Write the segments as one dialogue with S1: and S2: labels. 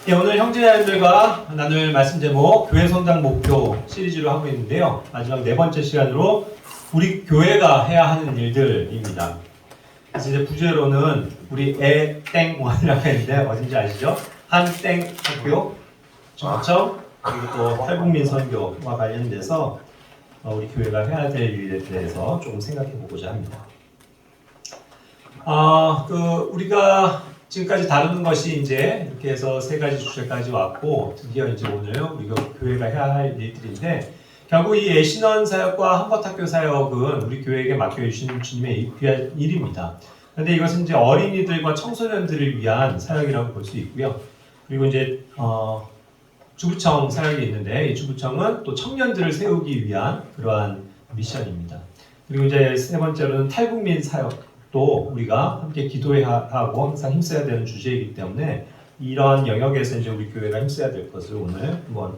S1: 네, 오늘 형제자매들과 나눌 말씀 제목 교회 성장 목표 시리즈로 하고 있는데요. 마지막 네 번째 시간으로 우리 교회가 해야 하는 일들입니다. 그래서 이제 부제로는 우리 애땡원이라고 했는데 어딘지 아시죠? 한땡 학교, 저청 그리고 또 탈북민 선교와 관련돼서 우리 교회가 해야 될 일에 대해서 조금 생각해 보고자 합니다. 우리가 지금까지 다루는 것이 이제 이렇게 해서 세 가지 주제까지 왔고 드디어 이제 오늘 우리가 교회가 해야 할 일들인데 결국 이 애신원 사역과 한번학교 사역은 우리 교회에게 맡겨주신 주님의 귀한 일입니다. 그런데 이것은 이제 어린이들과 청소년들을 위한 사역이라고 볼 수 있고요. 그리고 이제 주부청 사역이 있는데 이 주부청은 또 청년들을 세우기 위한 그러한 미션입니다. 그리고 이제 세 번째로는 탈북민 사역. 또 우리가 함께 기도해야 하고 항상 힘써야 되는 주제이기 때문에 이런 영역에서 이제 우리 교회가 힘써야 될 것을 오늘 한번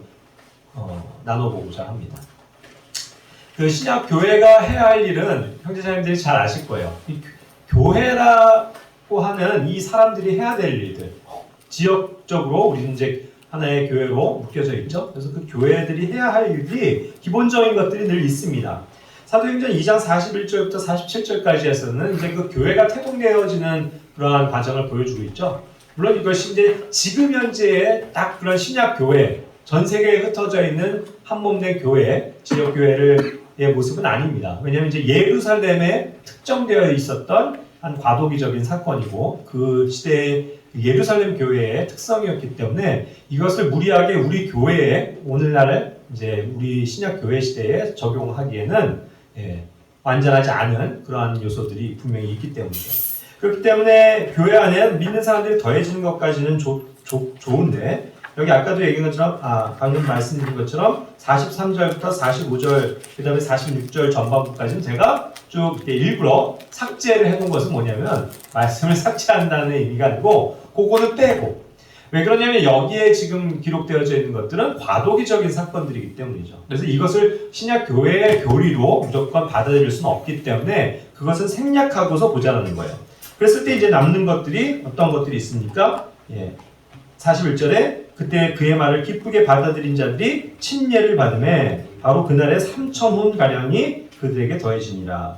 S1: 나눠보고자 합니다. 그 신약 교회가 해야 할 일은 형제자매들이 잘 아실 거예요. 이 교회라고 하는 이 사람들이 해야 될 일들 지역적으로 우리 이제 하나의 교회로 묶여져 있죠. 그래서 그 교회들이 해야 할 일이 기본적인 것들이 늘 있습니다. 사도행전 2장 41절부터 47절까지에서는 이제 그 교회가 태동되어지는 그러한 과정을 보여주고 있죠. 물론 이것이 이제 지금 현재의 딱 그런 신약 교회, 전 세계에 흩어져 있는 한몸된 교회, 지역 교회의 모습은 아닙니다. 왜냐하면 이제 예루살렘에 특정되어 있었던 한 과도기적인 사건이고 그 시대의 예루살렘 교회의 특성이었기 때문에 이것을 무리하게 우리 교회에 오늘날 이제 우리 신약 교회 시대에 적용하기에는 완전하지 않은 그러한 요소들이 분명히 있기 때문이죠. 그렇기 때문에 교회 안에 믿는 사람들이 더해지는 것까지는 좋은데 여기 아까도 얘기한 것처럼 방금 말씀드린 것처럼 43절부터 45절 그 다음에 46절 전반부까지는 제가 쭉 이렇게 일부러 삭제를 해놓은 것은 뭐냐면 말씀을 삭제한다는 의미가 아니고 그거는 빼고 왜 그러냐면 여기에 지금 기록되어져 있는 것들은 과도기적인 사건들이기 때문이죠. 그래서 이것을 신약 교회의 교리로 무조건 받아들일 수는 없기 때문에 그것은 생략하고서 보자는 거예요. 그랬을 때 이제 남는 것들이 어떤 것들이 있습니까? 41절에 그때 그의 말을 기쁘게 받아들인 자들이 침례를 받음에 바로 그날에 3,000혼 가량이 그들에게 더해지니라.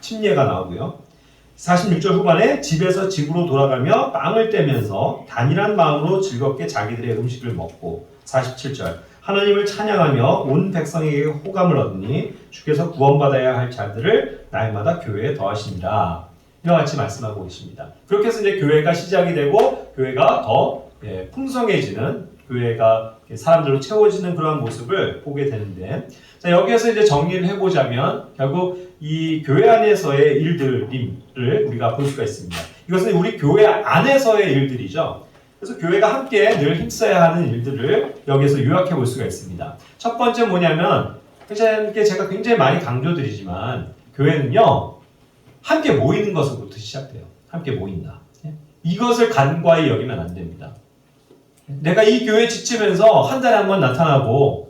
S1: 침례가 나오고요. 46절 후반에 집에서 집으로 돌아가며 빵을 떼면서 단일한 마음으로 즐겁게 자기들의 음식을 먹고 47절 하나님을 찬양하며 온 백성에게 호감을 얻으니 주께서 구원받아야 할 자들을 날마다 교회에 더하시니라. 이와 같이 말씀하고 계십니다. 그렇게 해서 이제 교회가 시작이 되고 교회가 더 풍성해지는 교회가 사람들로 채워지는 그러한 모습을 보게 되는데 자, 여기에서 이제 정리를 해보자면 결국 이 교회 안에서의 일들을 우리가 볼 수가 있습니다. 이것은 우리 교회 안에서의 일들이죠. 그래서 교회가 함께 늘 힘써야 하는 일들을 여기에서 요약해 볼 수가 있습니다. 첫 번째 뭐냐면 제가 굉장히 많이 강조드리지만 교회는요 함께 모이는 것으로부터 시작돼요. 함께 모인다. 이것을 간과히 여기면 안 됩니다. 내가 이 교회에 지치면서 한 달에 한 번 나타나고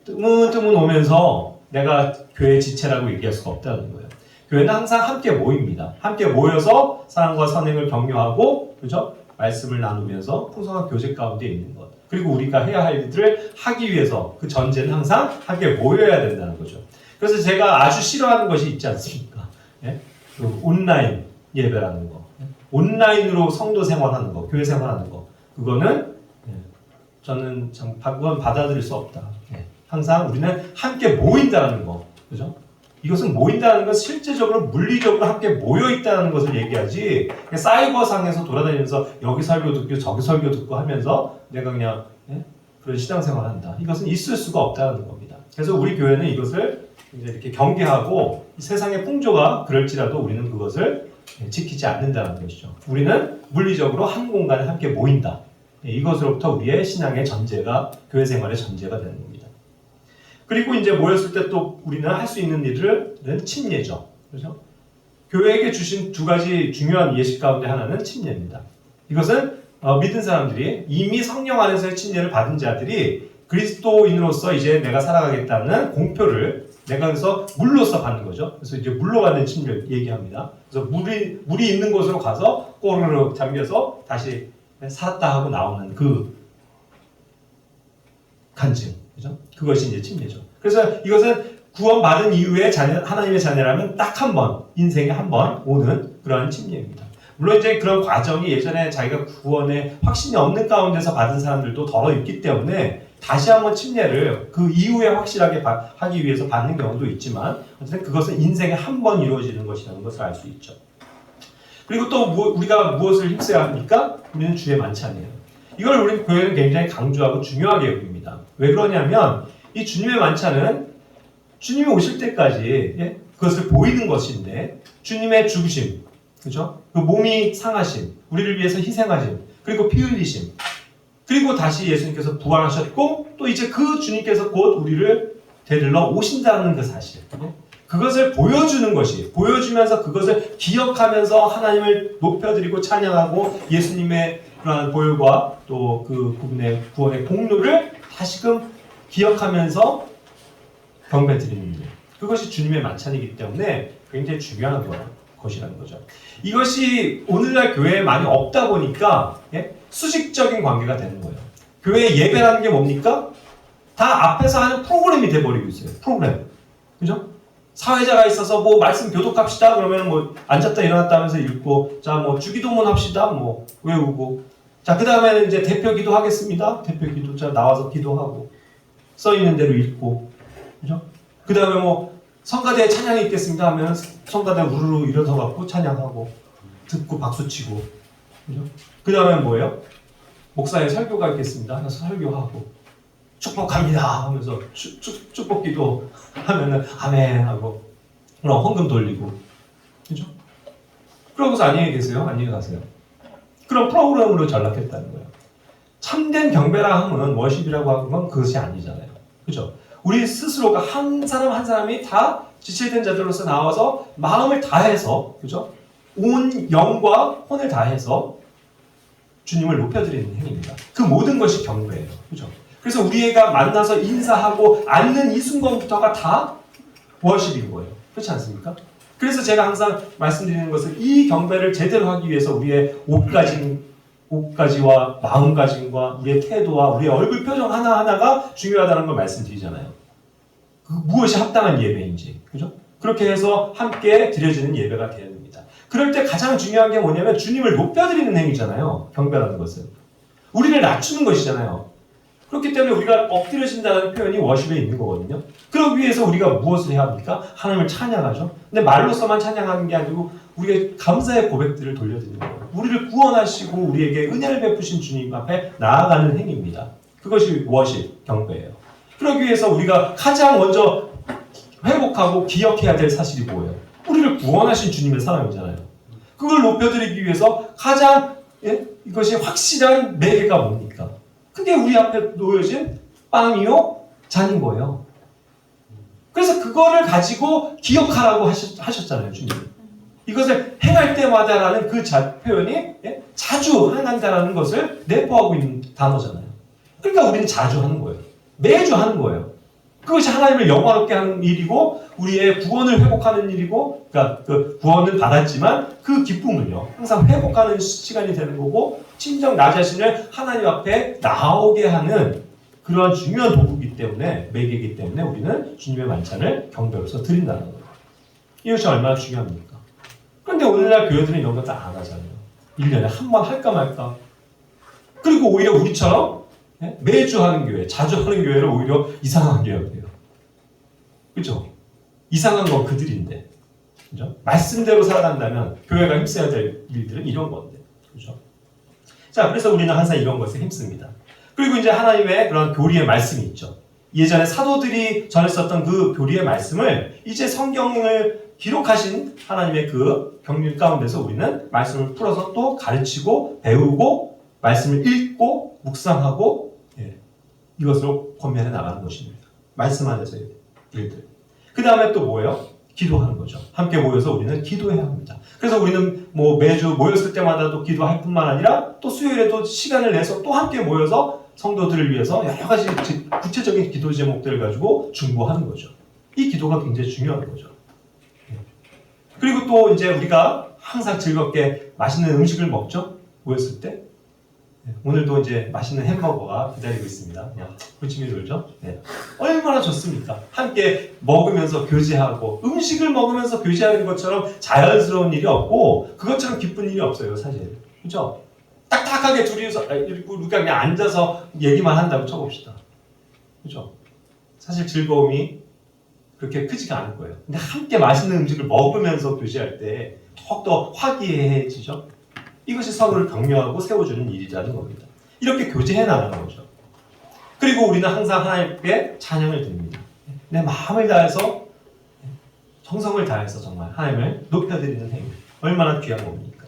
S1: 뜨문뜨문 오면서 내가 교회 지체라고 얘기할 수가 없다는 거예요. 교회는 항상 함께 모입니다. 함께 모여서 사랑과 선행을 격려하고 그죠? 말씀을 나누면서 풍성한 교제 가운데 있는 것. 그리고 우리가 해야 할 일들을 하기 위해서 그 전제는 항상 함께 모여야 된다는 거죠. 그래서 제가 아주 싫어하는 것이 있지 않습니까? 그 온라인 예배라는 거. 온라인으로 성도 생활하는 거, 교회 생활하는 거. 그거는 저는 그건 받아들일 수 없다. 항상 우리는 함께 모인다는 거, 그죠? 이것은 모인다는 것은 실제적으로 물리적으로 함께 모여 있다는 것을 얘기하지. 사이버상에서 돌아다니면서 여기 설교 듣고 저기 설교 듣고 하면서 내가 그냥 그런 신앙생활한다. 이것은 있을 수가 없다는 겁니다. 그래서 우리 교회는 이것을 이제 이렇게 경계하고 세상의 풍조가 그럴지라도 우리는 그것을 지키지 않는다는 것이죠. 우리는 물리적으로 한 공간에 함께 모인다. 이것으로부터 우리의 신앙의 전제가 교회 생활의 전제가 되는 겁니다. 그리고 이제 모였을 때 또 우리는 할 수 있는 일은 침례죠. 그렇죠? 교회에게 주신 두 가지 중요한 예식 가운데 하나는 침례입니다. 이것은 믿은 사람들이 이미 성령 안에서의 침례를 받은 자들이 그리스도인으로서 이제 내가 살아가겠다는 공표를 내가 그래서 물로서 받는 거죠. 그래서 이제 물로 받는 침례를 얘기합니다. 그래서 물이 있는 곳으로 가서 꼬르륵 잠겨서 다시 살았다 하고 나오는 그 간증, 그죠? 그것이 이제 침례죠. 그래서 이것은 구원받은 이후에 하나님의 자녀라면 딱 한 번, 인생에 한 번 오는 그러한 침례입니다. 물론 이제 그런 과정이 예전에 자기가 구원에 확신이 없는 가운데서 받은 사람들도 덜어 있기 때문에 다시 한번 침례를 그 이후에 확실하게 하기 위해서 받는 경우도 있지만 어쨌든 그것은 인생에 한 번 이루어지는 것이라는 것을 알 수 있죠. 그리고 또 우리가 무엇을 힘써야 합니까? 우리는 주의 만찬이에요. 이걸 우리 교회는 굉장히 강조하고 중요하게 여깁니다. 왜 그러냐면 이 주님의 만찬은 주님이 오실 때까지 그것을 보이는 것인데 주님의 죽으심, 그죠? 그 몸이 상하심, 우리를 위해서 희생하심, 그리고 피 흘리심, 그리고 다시 예수님께서 부활하셨고 또 이제 그 주님께서 곧 우리를 데리러 오신다는 그 사실, 그것을 보여주는 것이, 보여주면서 그것을 기억하면서 하나님을 높여드리고 찬양하고 예수님의 그러한 보혈과 또 그 그분의 구원의 공로를 다시금 기억하면서 경배 드리는 일, 그것이 주님의 만찬이기 때문에 굉장히 중요한 것이라는 거죠. 이것이 오늘날 교회에 많이 없다 보니까 수직적인 관계가 되는 거예요. 교회 예배라는 게 뭡니까? 다 앞에서 하는 프로그램이 돼버리고 있어요. 프로그램, 그죠? 사회자가 있어서 뭐 말씀 교독합시다 그러면 뭐 앉았다 일어났다 하면서 읽고, 자 뭐 주기도문 합시다 뭐 외우고, 자 그 다음에는 이제 대표 기도하겠습니다. 대표 기도, 자 나와서 기도하고 써 있는 대로 읽고, 그죠? 그 다음에 뭐 성가대에 찬양이 있겠습니다 하면 성가대 우르르 일어서 갖고 찬양하고 듣고 박수치고, 그죠? 그 다음에 뭐예요? 목사의 설교가 있겠습니다. 그래서 설교하고 축복합니다 하면서 축복기도 하면은 아멘 하고 그럼 헌금 돌리고, 그죠? 그러고서 안녕히 계세요. 안녕히 가세요. 그런 프로그램으로 전락했다는 거예요. 참된 경배라 하면 워십이라고 하는 건 그것이 아니잖아요. 그죠? 우리 스스로가 한 사람 한 사람이 다 지체된 자들로서 나와서 마음을 다해서, 그죠? 온 영과 혼을 다해서 주님을 높여드리는 행위입니다. 그 모든 것이 경배예요. 그죠? 그래서 우리가 만나서 인사하고 앉는 이 순간부터가 다 워십인 거예요. 그렇지 않습니까? 그래서 제가 항상 말씀드리는 것은 이 경배를 제대로 하기 위해서 우리의 옷가지와 마음가짐과 우리의 태도와 우리의 얼굴 표정 하나하나가 중요하다는 걸 말씀드리잖아요. 무엇이 합당한 예배인지, 그죠? 그렇게 해서 함께 드려지는 예배가 되어야 됩니다. 그럴 때 가장 중요한 게 뭐냐면 주님을 높여드리는 행위잖아요. 경배라는 것은 우리를 낮추는 것이잖아요. 그렇기 때문에 우리가 엎드려진다는 표현이 워십에 있는 거거든요. 그러기 위해서 우리가 무엇을 해야 합니까? 하나님을 찬양하죠. 근데 말로서만 찬양하는 게 아니고 우리의 감사의 고백들을 돌려드리는 거예요. 우리를 구원하시고 우리에게 은혜를 베푸신 주님 앞에 나아가는 행위입니다. 그것이 워십, 경배예요. 그러기 위해서 우리가 가장 먼저 회복하고 기억해야 될 사실이 뭐예요? 우리를 구원하신 주님의 사랑이잖아요. 그걸 높여드리기 위해서 가장 이것이 확실한 매개가 뭡니까? 그게 우리 앞에 놓여진 빵이요, 잔인 거예요. 그래서 그거를 가지고 기억하라고 하셨잖아요, 주님. 이것을 행할 때마다라는 그 표현이 자주 행한다라는 것을 내포하고 있는 단어잖아요. 그러니까 우리는 자주 하는 거예요. 매주 하는 거예요. 그것이 하나님을 영화롭게 하는 일이고 우리의 구원을 회복하는 일이고, 그러니까 그 구원을 받았지만 그 기쁨을요 항상 회복하는 시간이 되는 거고, 진정 나 자신을 하나님 앞에 나오게 하는 그러한 중요한 도구이기 때문에, 매개이기 때문에 우리는 주님의 만찬을 경배로서 드린다는 거예요. 이것이 얼마나 중요합니까? 그런데 오늘날 교회들은 이런 거 다 안 하잖아요. 1년에 한 번 할까 말까. 그리고 오히려 우리처럼 매주 하는 교회, 자주 하는 교회를 오히려 이상하게 여겨요. 그죠? 이상한 건 그들인데, 그죠? 말씀대로 살아간다면 교회가 힘써야 될 일들은 이런 건데, 그죠? 자, 그래서 우리는 항상 이런 것에 힘씁니다. 그리고 이제 하나님의 그런 교리의 말씀이 있죠. 예전에 사도들이 전했었던 그 교리의 말씀을 이제 성경을 기록하신 하나님의 그 경륜 가운데서 우리는 말씀을 풀어서 또 가르치고 배우고 말씀을 읽고 묵상하고 이것으로 권면해 나가는 것입니다. 말씀 안에서의 일들. 그 다음에 또 뭐예요? 기도하는 거죠. 함께 모여서 우리는 기도해야 합니다. 그래서 우리는 뭐 매주 모였을 때마다도 기도할 뿐만 아니라 또 수요일에도 시간을 내서 또 함께 모여서 성도들을 위해서 여러 가지 구체적인 기도 제목들을 가지고 중보하는 거죠. 이 기도가 굉장히 중요한 거죠. 그리고 또 이제 우리가 항상 즐겁게 맛있는 음식을 먹죠. 모였을 때. 오늘도 이제 맛있는 햄버거가 기다리고 있습니다. 그냥 부침이 돌죠. 네. 얼마나 좋습니까? 함께 먹으면서 교제하고 음식을 먹으면서 교제하는 것처럼 자연스러운 일이 없고 그것처럼 기쁜 일이 없어요, 사실. 그죠? 딱딱하게 둘이서 우리가 그냥 앉아서 얘기만 한다고 쳐봅시다. 그죠? 사실 즐거움이 그렇게 크지가 않을 거예요. 근데 함께 맛있는 음식을 먹으면서 교제할 때 더욱더 화기애애해지죠. 이것이 서로를 격려하고 세워주는 일이라는 겁니다. 이렇게 교제해 나가는 거죠. 그리고 우리는 항상 하나님께 찬양을 드립니다. 내 마음을 다해서 정성을 다해서 정말 하나님을 높여드리는 행위. 얼마나 귀한 겁니까?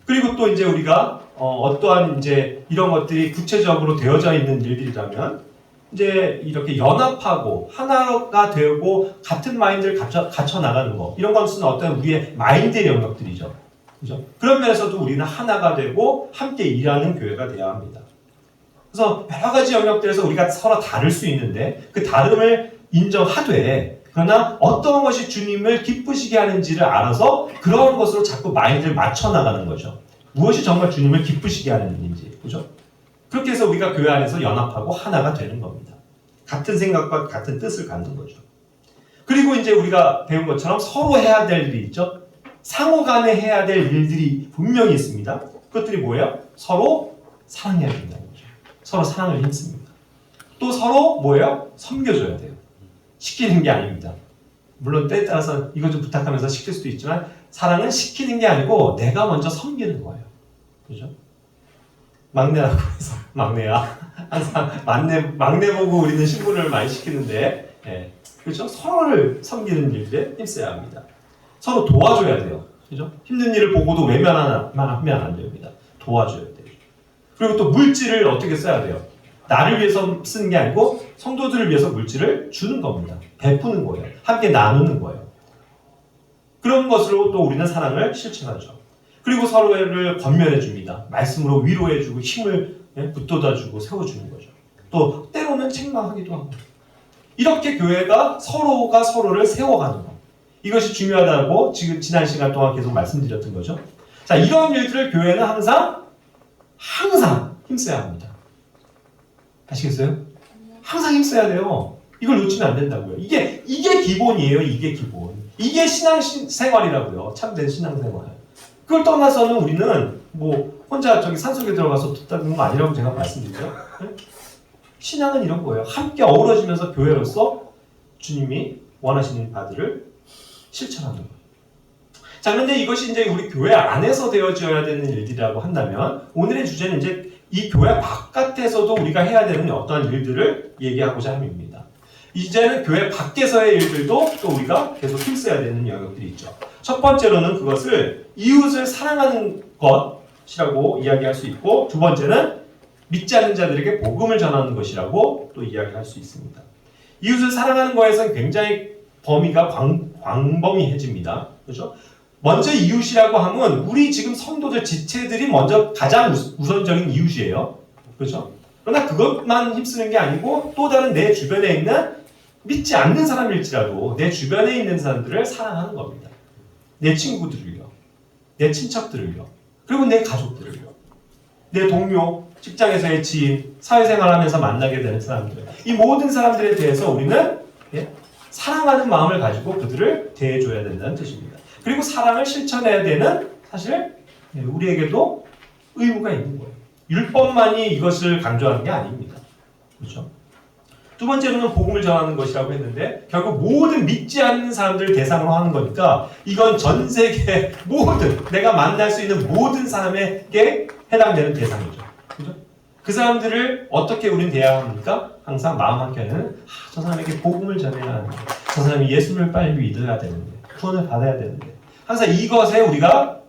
S1: 그리고 또 이제 우리가 어떠한 이제 이런 것들이 구체적으로 되어져 있는 일들이라면 이제 이렇게 연합하고 하나가 되고 같은 마인드를 갖춰 나가는 거 이런 것은 어떤 우리의 마인드의 영역들이죠. 그죠? 그런 면에서도 우리는 하나가 되고 함께 일하는 교회가 되어야 합니다. 그래서 여러 가지 영역들에서 우리가 서로 다를 수 있는데 그 다름을 인정하되 그러나 어떤 것이 주님을 기쁘시게 하는지를 알아서 그런 것으로 자꾸 마인드를 맞춰 나가는 거죠. 무엇이 정말 주님을 기쁘시게 하는 일인지. 그죠? 그렇게 해서 우리가 교회 안에서 연합하고 하나가 되는 겁니다. 같은 생각과 같은 뜻을 갖는 거죠. 그리고 이제 우리가 배운 것처럼 서로 해야 될 일이 있죠. 상호 간에 해야 될 일들이 분명히 있습니다. 그것들이 뭐예요? 서로 사랑해야 된다는 거죠. 서로 사랑을 힘씁니다. 또 서로 뭐예요? 섬겨줘야 돼요. 시키는 게 아닙니다. 물론 때에 따라서 이거 좀 부탁하면서 시킬 수도 있지만 사랑은 시키는 게 아니고 내가 먼저 섬기는 거예요. 그죠? 막내라고 해서 막내야. 항상 막내 보고 우리는 신부를 많이 시키는데 그렇죠? 서로를 섬기는 일에 힘써야 합니다. 서로 도와줘야 돼요. 그죠? 힘든 일을 보고도 외면하면 안 됩니다. 도와줘야 돼요. 그리고 또 물질을 어떻게 써야 돼요? 나를 위해서 쓰는 게 아니고 성도들을 위해서 물질을 주는 겁니다. 베푸는 거예요. 함께 나누는 거예요. 그런 것으로 또 우리는 사랑을 실천하죠. 그리고 서로를 권면해 줍니다. 말씀으로 위로해 주고 힘을 붙돋아 주고 세워주는 거죠. 또 때로는 책망하기도 하고 이렇게 교회가 서로가 서로를 세워가는 거. 이것이 중요하다고 지금 지난 시간 동안 계속 말씀드렸던 거죠. 자, 이런 일들을 교회는 항상 힘써야 합니다. 아시겠어요? 항상 힘써야 돼요. 이걸 놓치면 안 된다고요. 이게 기본이에요. 이게 기본. 이게 신앙생활이라고요. 참된 신앙생활. 그걸 떠나서는 우리는 뭐 혼자 저기 산속에 들어가서 듣다는 거 아니라고 제가 말씀드리죠. 신앙은 이런 거예요. 함께 어우러지면서 교회로서 주님이 원하시는 바들을 실천하는 거예요. 자, 그런데 이것이 이제 우리 교회 안에서 되어져야 되는 일들이라고 한다면 오늘의 주제는 이제 이 교회 바깥에서도 우리가 해야 되는 어떠한 일들을 얘기하고자 합니다. 이제는 교회 밖에서의 일들도 또 우리가 계속 힘써야 되는 영역들이 있죠. 첫 번째로는 그것을 이웃을 사랑하는 것이라고 이야기할 수 있고 두 번째는 믿지 않는 자들에게 복음을 전하는 것이라고 또 이야기할 수 있습니다. 이웃을 사랑하는 것에서는 굉장히 범위가 광범위해집니다. 그렇죠? 먼저 이웃이라고 하면 우리 지금 성도들 지체들이 먼저 가장 우선적인 이웃이에요. 그렇죠? 그러나 그것만 힘쓰는 게 아니고 또 다른 내 주변에 있는 믿지 않는 사람일지라도 내 주변에 있는 사람들을 사랑하는 겁니다. 내 친구들을요. 내 친척들을요. 그리고 내 가족들을요. 내 동료, 직장에서의 지인, 사회생활하면서 만나게 되는 사람들. 이 모든 사람들에 대해서 우리는 사랑하는 마음을 가지고 그들을 대해줘야 된다는 뜻입니다. 그리고 사랑을 실천해야 되는 사실 우리에게도 의무가 있는 거예요. 율법만이 이것을 강조하는 게 아닙니다. 그렇죠? 두 번째로는 복음을 전하는 것이라고 했는데 결국 모든 믿지 않는 사람들을 대상으로 하는 거니까 이건 전 세계 모든 내가 만날 수 있는 모든 사람에게 해당되는 대상이죠. 그렇죠? 그 사람들을 어떻게 우리는 대해야 합니까? 항상 마음 한켠에는 저 사람에게 복음을 전해야 하는데 저 사람이 예수를 빨리 믿어야 되는데 구원을 받아야 되는데 항상 이것에 우리가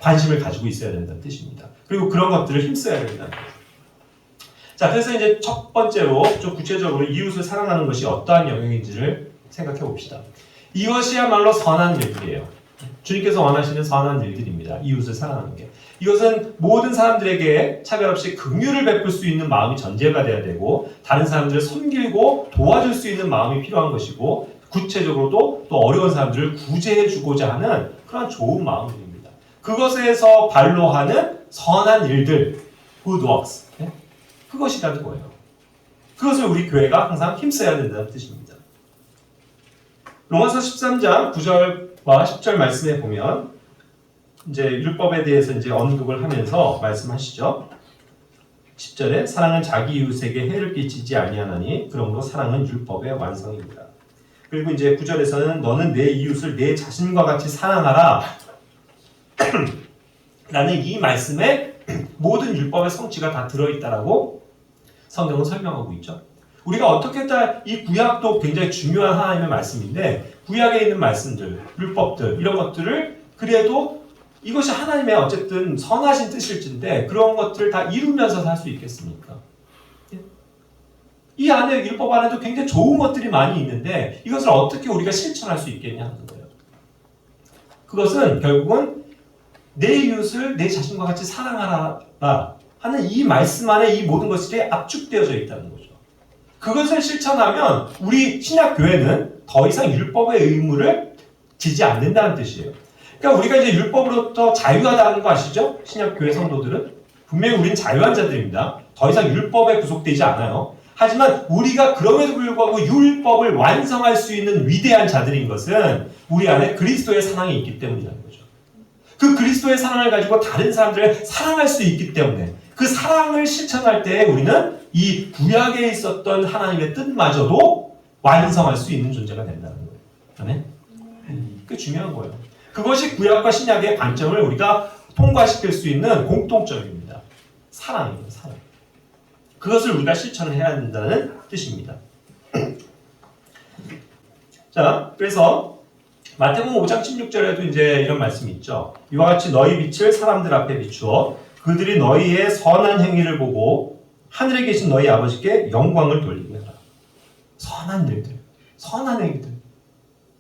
S1: 관심을 가지고 있어야 된다는 뜻입니다. 그리고 그런 것들을 힘써야 된다는 거죠. 자, 그래서 이제 첫 번째로 좀 구체적으로 이웃을 사랑하는 것이 어떠한 영역인지를 생각해 봅시다. 이것이야말로 선한 일들이에요. 주님께서 원하시는 선한 일들입니다. 이웃을 사랑하는 게. 이것은 모든 사람들에게 차별 없이 긍휼을 베풀 수 있는 마음이 전제가 돼야 되고 다른 사람들을 섬기고 도와줄 수 있는 마음이 필요한 것이고 구체적으로도 또 어려운 사람들을 구제해 주고자 하는 그런 좋은 마음들입니다. 그것에서 발로하는 선한 일들, good works. 예? 그것이라는 거예요. 그것을 우리 교회가 항상 힘써야 된다는 뜻입니다. 로마서 13장 9절과 10절 말씀에 보면 이제 율법에 대해서 이제 언급을 하면서 말씀하시죠. 10절에 사랑은 자기 이웃에게 해를 끼치지 아니하나니 그러므로 사랑은 율법의 완성입니다. 그리고 이제 9절에서는 너는 내 이웃을 내 자신과 같이 사랑하라 라는 이 말씀에 모든 율법의 성취가 다 들어있다라고 성경은 설명하고 있죠. 우리가 어떻게 했다, 이 구약도 굉장히 중요한 하나님의 말씀인데 구약에 있는 말씀들, 율법들 이런 것들을 그래도 이것이 하나님의 어쨌든 선하신 뜻일진데 그런 것들을 다 이루면서 살 수 있겠습니까? 이 안에 율법 안에도 굉장히 좋은 것들이 많이 있는데 이것을 어떻게 우리가 실천할 수 있겠냐 하는 거예요. 그것은 결국은 내 이웃을 내 자신과 같이 사랑하라 하는 이 말씀 안에 이 모든 것들이 압축되어져 있다는 거죠. 그것을 실천하면 우리 신약교회는 더 이상 율법의 의무를 지지 않는다는 뜻이에요. 그러니까 우리가 이제 율법으로부터 자유하다는 거 아시죠? 신약교회 성도들은 분명히 우리는 자유한 자들입니다. 더 이상 율법에 구속되지 않아요. 하지만 우리가 그럼에도 불구하고 율법을 완성할 수 있는 위대한 자들인 것은 우리 안에 그리스도의 사랑이 있기 때문이라는 거죠. 그 그리스도의 사랑을 가지고 다른 사람들을 사랑할 수 있기 때문에 그 사랑을 실천할 때 우리는 이 구약에 있었던 하나님의 뜻마저도 완성할 수 있는 존재가 된다는 거예요. 아멘? 그게 중요한 거예요. 그것이 구약과 신약의 관점을 우리가 통과시킬 수 있는 공통점입니다. 사랑이에요, 사랑. 그것을 우리가 실천을 해야 한다는 뜻입니다. 자, 그래서 마태복음 5장 16절에도 이제 이런 말씀이 있죠. 이와 같이 너희 빛을 사람들 앞에 비추어 그들이 너희의 선한 행위를 보고 하늘에 계신 너희 아버지께 영광을 돌리게 하라. 선한 일들, 선한 행위들.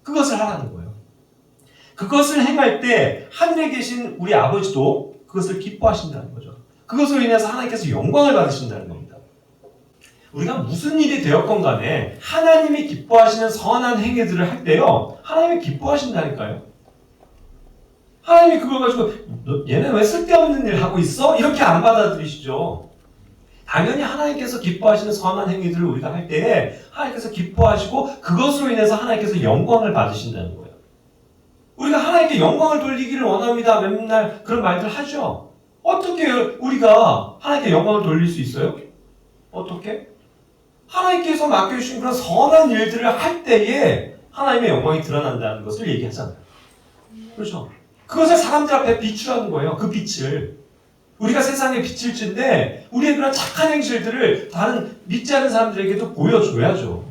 S1: 그것을 하라는 거예요. 그것을 행할 때 하늘에 계신 우리 아버지도 그것을 기뻐하신다는 거죠. 그것으로 인해서 하나님께서 영광을 받으신다는 겁니다. 우리가 무슨 일이 되었건 간에 하나님이 기뻐하시는 선한 행위들을 할 때요, 하나님이 기뻐하신다니까요. 하나님이 그걸 가지고 얘네 왜 쓸데없는 일 하고 있어? 이렇게 안 받아들이시죠. 당연히 하나님께서 기뻐하시는 선한 행위들을 우리가 할 때에 하나님께서 기뻐하시고 그것으로 인해서 하나님께서 영광을 받으신다는 거예요. 우리가 하나님께 영광을 돌리기를 원합니다. 맨날 그런 말들 하죠. 어떻게 우리가 하나님께 영광을 돌릴 수 있어요? 어떻게? 하나님께서 맡겨주신 그런 선한 일들을 할 때에 하나님의 영광이 드러난다는 것을 얘기하잖아요. 그렇죠? 그것을 사람들 앞에 비추라는 거예요. 그 빛을. 우리가 세상의 빛일진데 우리의 그런 착한 행실들을 다른 믿지 않는 사람들에게도 보여줘야죠.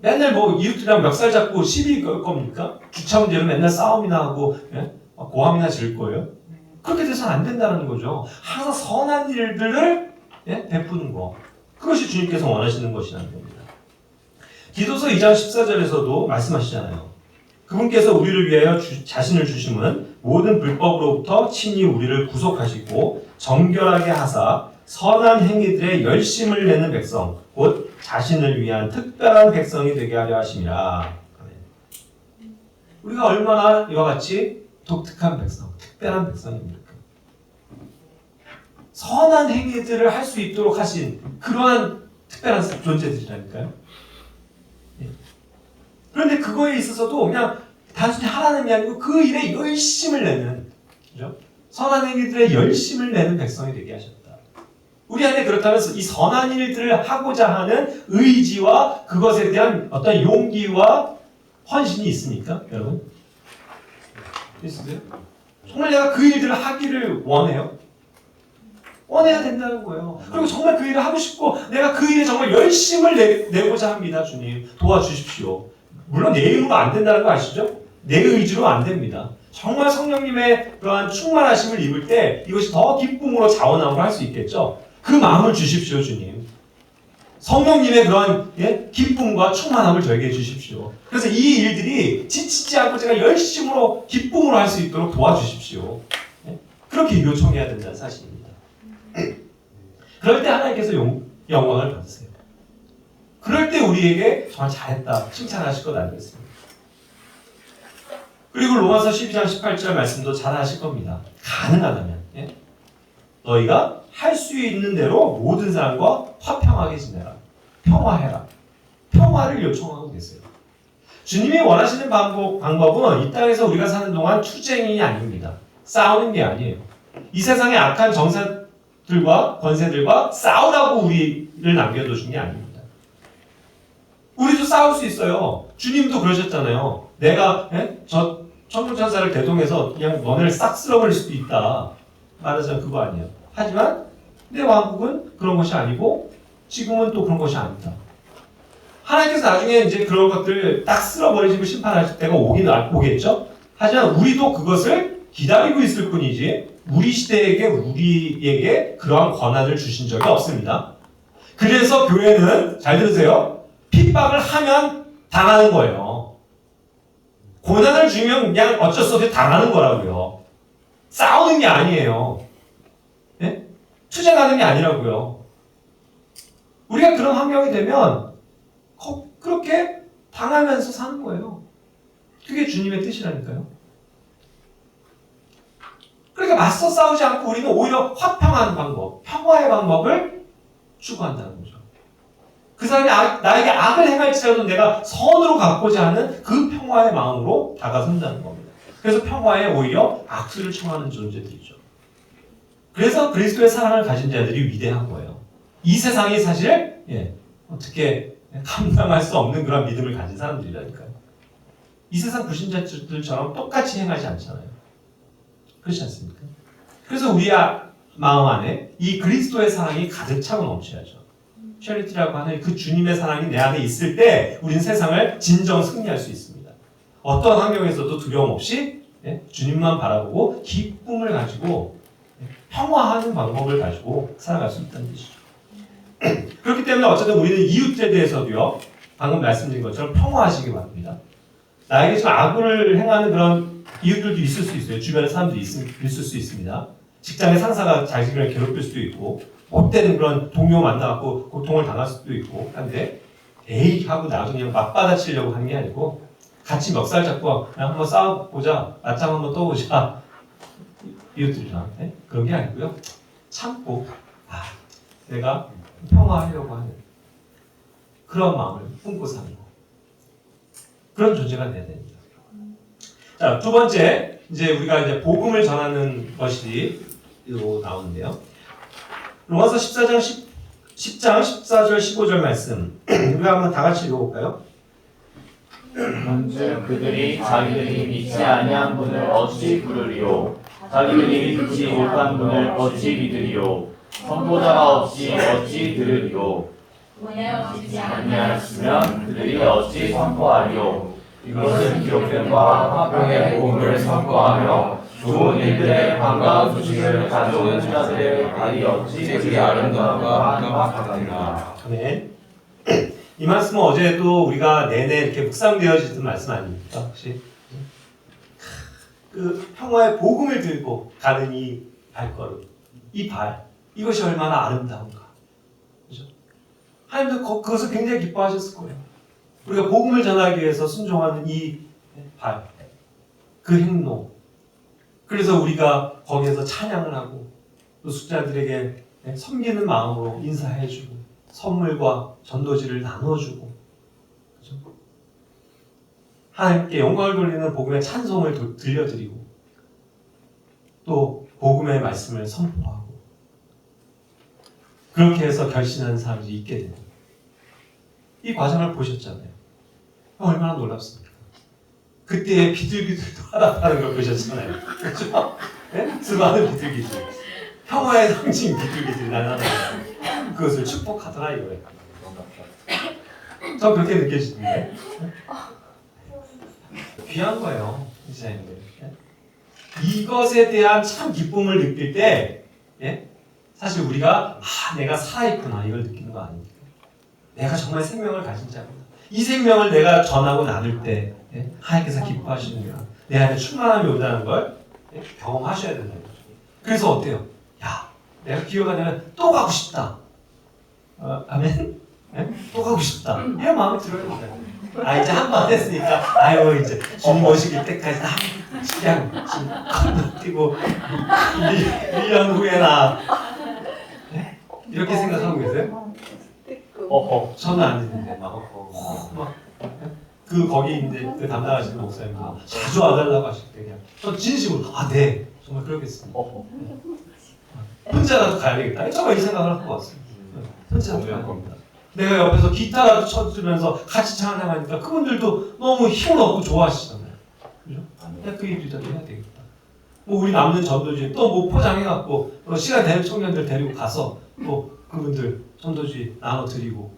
S1: 맨날 뭐 이웃들이랑 멱살 잡고 시비 걸 겁니까? 주차 문제로 맨날 싸움이나 하고 고함이나 지를 거예요? 그렇게 돼서는 안 된다는 거죠. 항상 선한 일들을 베푸는 거. 그것이 주님께서 원하시는 것이라는 겁니다. 기도서 2장 14절에서도 말씀하시잖아요. 그분께서 우리를 위하여 자신을 주심은 모든 불법으로부터 친히 우리를 구속하시고 정결하게 하사 선한 행위들에 열심을 내는 백성, 곧 자신을 위한 특별한 백성이 되게 하려 하심이라. 우리가 얼마나 이와 같이 독특한 백성, 특별한 백성입니까? 선한 행위들을 할 수 있도록 하신 그러한 특별한 존재들이라니까요. 그런데 그거에 있어서도 그냥 단순히 하라는 게 아니고 그 일에 열심을 내는, 그죠? 선한 행위들에 열심을 내는 백성이 되게 하셨다. 우리 안에 그렇다면 이 선한 일들을 하고자 하는 의지와 그것에 대한 어떤 용기와 헌신이 있습니까, 여러분? 있으세요? 정말 내가 그 일들을 하기를 원해요? 원해야 된다는 거예요. 그리고 정말 그 일을 하고 싶고 내가 그 일에 정말 열심을 내고자 합니다. 주님 도와주십시오. 물론 내 힘으로 안 된다는 거 아시죠? 내 의지로 안 됩니다. 정말 성령님의 그러한 충만하심을 입을 때 이것이 더 기쁨으로 자원함으로 할 수 있겠죠. 그 마음을 주십시오, 주님. 성령님의 그런 기쁨과 충만함을 저에게 주십시오. 그래서 이 일들이 지치지 않고 제가 열심으로 기쁨으로 할 수 있도록 도와주십시오. 그렇게 요청해야 된다는 사실입니다. 그럴 때 하나님께서 영광을 받으세요. 그럴 때 우리에게 정말 잘했다 칭찬하실 것 아니겠습니까? 그리고 로마서 12장 18절 말씀도 잘 하실 겁니다. 가능하다면 예? 너희가 할 수 있는 대로 모든 사람과 화평하게 지내라. 평화해라. 평화를 요청하고 계세요. 주님이 원하시는 방법은 이 땅에서 우리가 사는 동안 투쟁이 아닙니다. 싸우는 게 아니에요. 이 세상의 악한 정사들과 권세들과 싸우라고 우리를 남겨두신 게 아닙니다. 우리도 싸울 수 있어요. 주님도 그러셨잖아요. 내가 저 천군천사를 대동해서 그냥 너네를 싹 쓸어버릴 수도 있다. 말하자면 그거 아니에요. 하지만 내 왕국은 그런 것이 아니고 지금은 또 그런 것이 아니다. 하나님께서 나중에 이제 그런 것들을 딱 쓸어버리시고 심판하실 때가 오겠죠? 하지만 우리도 그것을 기다리고 있을 뿐이지 우리 시대에게 우리에게 그러한 권한을 주신 적이 없습니다. 그래서 교회는 잘 들으세요. 핍박을 하면 당하는 거예요. 고난을 주면 그냥 어쩔 수 없이 당하는 거라고요. 싸우는 게 아니에요. 네? 투쟁하는 게 아니라고요. 우리가 그런 환경이 되면 그렇게 당하면서 사는 거예요. 그게 주님의 뜻이라니까요. 그러니까 맞서 싸우지 않고 우리는 오히려 화평한 방법, 평화의 방법을 추구한다는 거죠. 그 사람이 나에게 악을 행할지라도 내가 선으로 갚고자 하는 그 평화의 마음으로 다가선다는 겁니다. 그래서 평화에 오히려 악수를 청하는 존재들이죠. 그래서 그리스도의 사랑을 가진 자들이 위대한 거예요. 이 세상이 사실 어떻게 감당할 수 없는 그런 믿음을 가진 사람들이라니까요. 이 세상 불신자들처럼 똑같이 행하지 않잖아요. 그렇지 않습니까? 그래서 우리 마음 안에 이 그리스도의 사랑이 가득 차고 넘쳐야죠. 쉐리티라고 하는 그 주님의 사랑이 내 안에 있을 때 우리는 세상을 진정 승리할 수 있습니다. 어떤 환경에서도 두려움 없이 주님만 바라보고 기쁨을 가지고 평화하는 방법을 가지고 살아갈 수 있다는 뜻이죠. 그렇기 때문에 어쨌든 우리는 이웃에 대해서도요, 방금 말씀드린 것처럼 평화하시기 바랍니다. 나에게 좀 악을 행하는 그런 이웃들도 있을 수 있어요. 주변에 사람들이 있을 수 있습니다. 직장의 상사가 자식을 괴롭힐 수도 있고, 못되는 그런 동료 만나갖고 고통을 당할 수도 있고 한데, 에이 하고 나중에 그냥 맞받아치려고 하는 게 아니고, 같이 멱살 잡고 그냥 한번 싸워보자, 맞짱 한번 떠보자, 이웃들이랑 그런 게 아니고요. 참고 내가 평화하려고 하는 그런 마음을 품고 사는 거. 그런 존재가 돼야 됩니다. 자, 두 번째, 이제 우리가 이제 복음을 전하는 것이 나오는데요. 로마서 10장 14절 15절 말씀. 우리가 한번 다 같이 읽어볼까요?
S2: 먼저 그들이 자기들이 믿지 아니한 분을 어찌 부르리요? 자기들이 믿지 못한 분을 어찌 믿으리요? 선포자가 없이 어찌 들으리요?
S3: 은혜 없이
S2: 아니하시면 그들이 어찌 선포하리요? 이것은 기록된바 화평의 복음을 선포하며 좋은 일들의 반가운 소식을 가져오는 자들의 발이 어찌 그리 아름다움과 깜깜하리라.
S1: 아멘. 이 말씀은 어제도 우리가 내내 이렇게 묵상되어지던 말씀 아닙니까? 혹시? 그 평화의 복음을 들고 가는 이 발걸음, 이 발, 이것이 얼마나 아름다운가. 그죠? 하나님도 그것을 굉장히 기뻐하셨을 거예요. 우리가 복음을 전하기 위해서 순종하는 이 발, 그 행동. 그래서 우리가 거기에서 찬양을 하고 또 숙자들에게 섬기는 마음으로 인사해주고 선물과 전도지를 나눠주고, 그죠? 하나님께 영광을 돌리는 복음의 찬송을 들려드리고 또 복음의 말씀을 선포하고 그렇게 해서 결신하는 사람들이 있게 됩니다. 이 과정을 보셨잖아요. 얼마나 놀랍습니까? 그때의 비둘기들도 화답하는 걸 보셨잖아요. 그렇죠? 네? 수많은 비둘기들, 평화의 상징 비둘기들이 날아다니고 그것을 축복하더라 이거예요. 저 그렇게 느껴지는데 귀한 거예요, 이사님들. 이것에 대한 참 기쁨을 느낄 때, 사실 우리가 내가 살아있구나 이걸 느끼는 거 아닙니까? 내가 정말 생명을 가진 자구나. 이 생명을 내가 전하고 나눌 때 하나님께서 기뻐하시는구나. 내 안에 충만함이 온다는 걸 경험하셔야 된다는 거죠. 그래서 어때요? 야, 내가 기회가 되면 또 가고 싶다. 아멘? 예? 또 가고 싶다. 이런 마음이 들어야 돼요. 아 이제 한 번 했으니까 아유 이제 주님 오시길 때까지 그냥 건너뛰고 1년 후에나 예? 이렇게 생각하고 계세요? 저는 안 했는데 그 거기 이제 그 담당하시는 목사님 자주 와달라고 하실 때 그냥 저 진심으로 네 정말 그러겠습니다. 혼자라도 가야 되겠다. 정말 이 생각을 하고 왔어요. 혼자라도 가야 됩니다. 내가 옆에서 기타라도 쳐주면서 같이 찬양하니까 그분들도 너무 힘을 얻고 좋아하시잖아요. 그죠? 내가 그 일이라도 해야 되겠다. 뭐 우리 남는 전도지 또 뭐 포장해갖고 시간 되는 청년들 데리고 가서 또 그분들 전도지 나눠드리고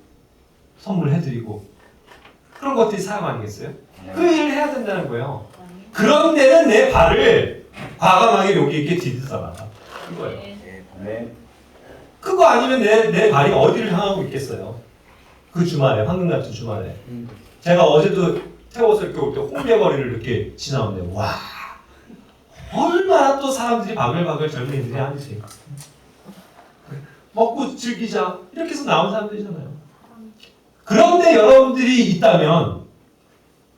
S1: 선물해드리고 그런 것들이 사역 아니겠어요? 그 일을 해야 된다는 거예요. 그런 데는 내 발을 과감하게 여기 있게 디디더라. 이거예요.
S2: 네.
S1: 그거 아니면 내 발이 어디를 향하고 있겠어요? 그 주말에, 황금 같은 주말에. 제가 어제도 태워서 이렇게 올 때 홍대거리를 이렇게 지나오는데, 와, 얼마나 또 사람들이 바글바글 젊은이들이 하는지. 먹고 즐기자. 이렇게 해서 나온 사람들이잖아요. 그런데 여러분들이 있다면,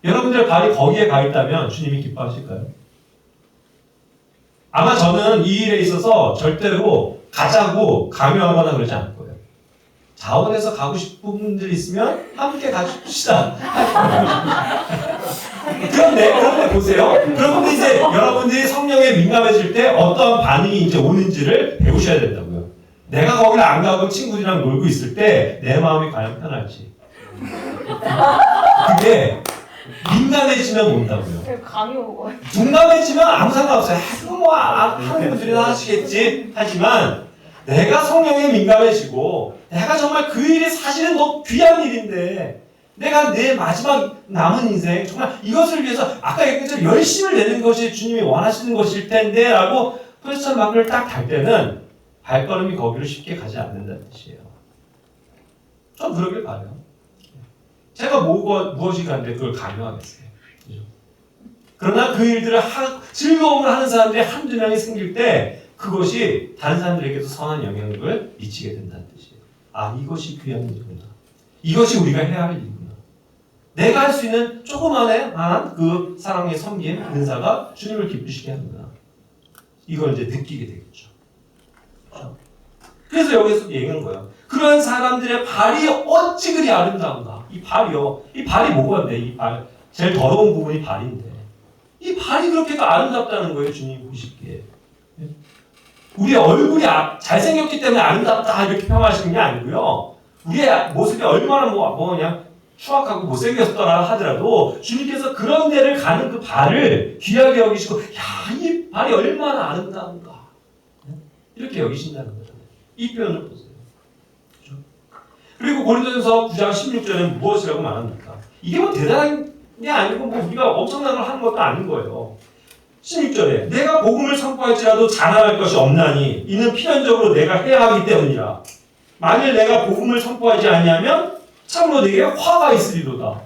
S1: 여러분들 발이 거기에 가 있다면 주님이 기뻐하실까요? 아마 저는 이 일에 있어서 절대로 가자고 강요하거나 그러지 않을 거예요. 자원해서 가고 싶은 분들 있으면 함께 가십시다. 그런데 보세요. 그런데 이제 여러분들이 성령에 민감해질 때 어떤 반응이 이제 오는지를 배우셔야 된다고요. 내가 거기를 안 가고 친구들이랑 놀고 있을 때 내 마음이 과연 편할지. 그게 민감해지면 온다고요.
S3: 강요.
S1: 둔감해지면 아무 상관없어요. 뭐 하는 분들이나 하시겠지. 하지만 내가 성령에 민감해지고 내가 정말 그 일이 사실은 너무 귀한 일인데 내가 내 마지막 남은 인생 정말 이것을 위해서 아까 얘기했던 열심을 내는 것이 주님이 원하시는 것일 텐데 라고 프레스천 마크를 딱 달 때는 발걸음이 거기로 쉽게 가지 않는다는 뜻이에요. 전 그러길 바라요. 제가 무엇이 간데 그걸 강요하겠어요. 그죠? 그러나 그 일들을 즐거움을 하는 사람들이 한두 명이 생길 때 그것이 다른 사람들에게도 선한 영향력을 미치게 된다는 뜻이에요. 이것이 귀한 일이구나. 이것이 우리가 해야 할 일이구나. 내가 할 수 있는 조그만한 그 사랑의 섬김, 은사가 주님을 기쁘시게 하는구나. 이걸 이제 느끼게 되겠죠. 그렇죠? 그래서 여기서 얘기하는 거예요. 그런 사람들의 발이 어찌 그리 아름다운가. 이 발이요. 이 발이 뭐건데, 이 발. 제일 더러운 부분이 발인데. 이 발이 그렇게도 아름답다는 거예요, 주님 보시기에. 우리의 얼굴이 잘생겼기 때문에 아름답다, 이렇게 평하시는 게 아니고요. 우리의 모습이 얼마나 그냥 추악하고 못생겼더라 하더라도 주님께서 그런 데를 가는 그 발을 귀하게 여기시고, 이 발이 얼마나 아름다운가. 이렇게 여기신다는 거잖아요. 이 표현을 보세요. 그렇죠? 그리고 고린도전서 9장 16절에는 무엇이라고 말합니까? 이게 뭐 대단한 게 아니고 뭐 우리가 엄청난 걸 하는 것도 아닌 거예요. 16절에 내가 복음을 선포할지라도 자랑할 것이 없나니 이는 필연적으로 내가 해야 하기 때문이라. 만일 내가 복음을 선포하지 아니하면 참으로 내게 화가 있으리로다.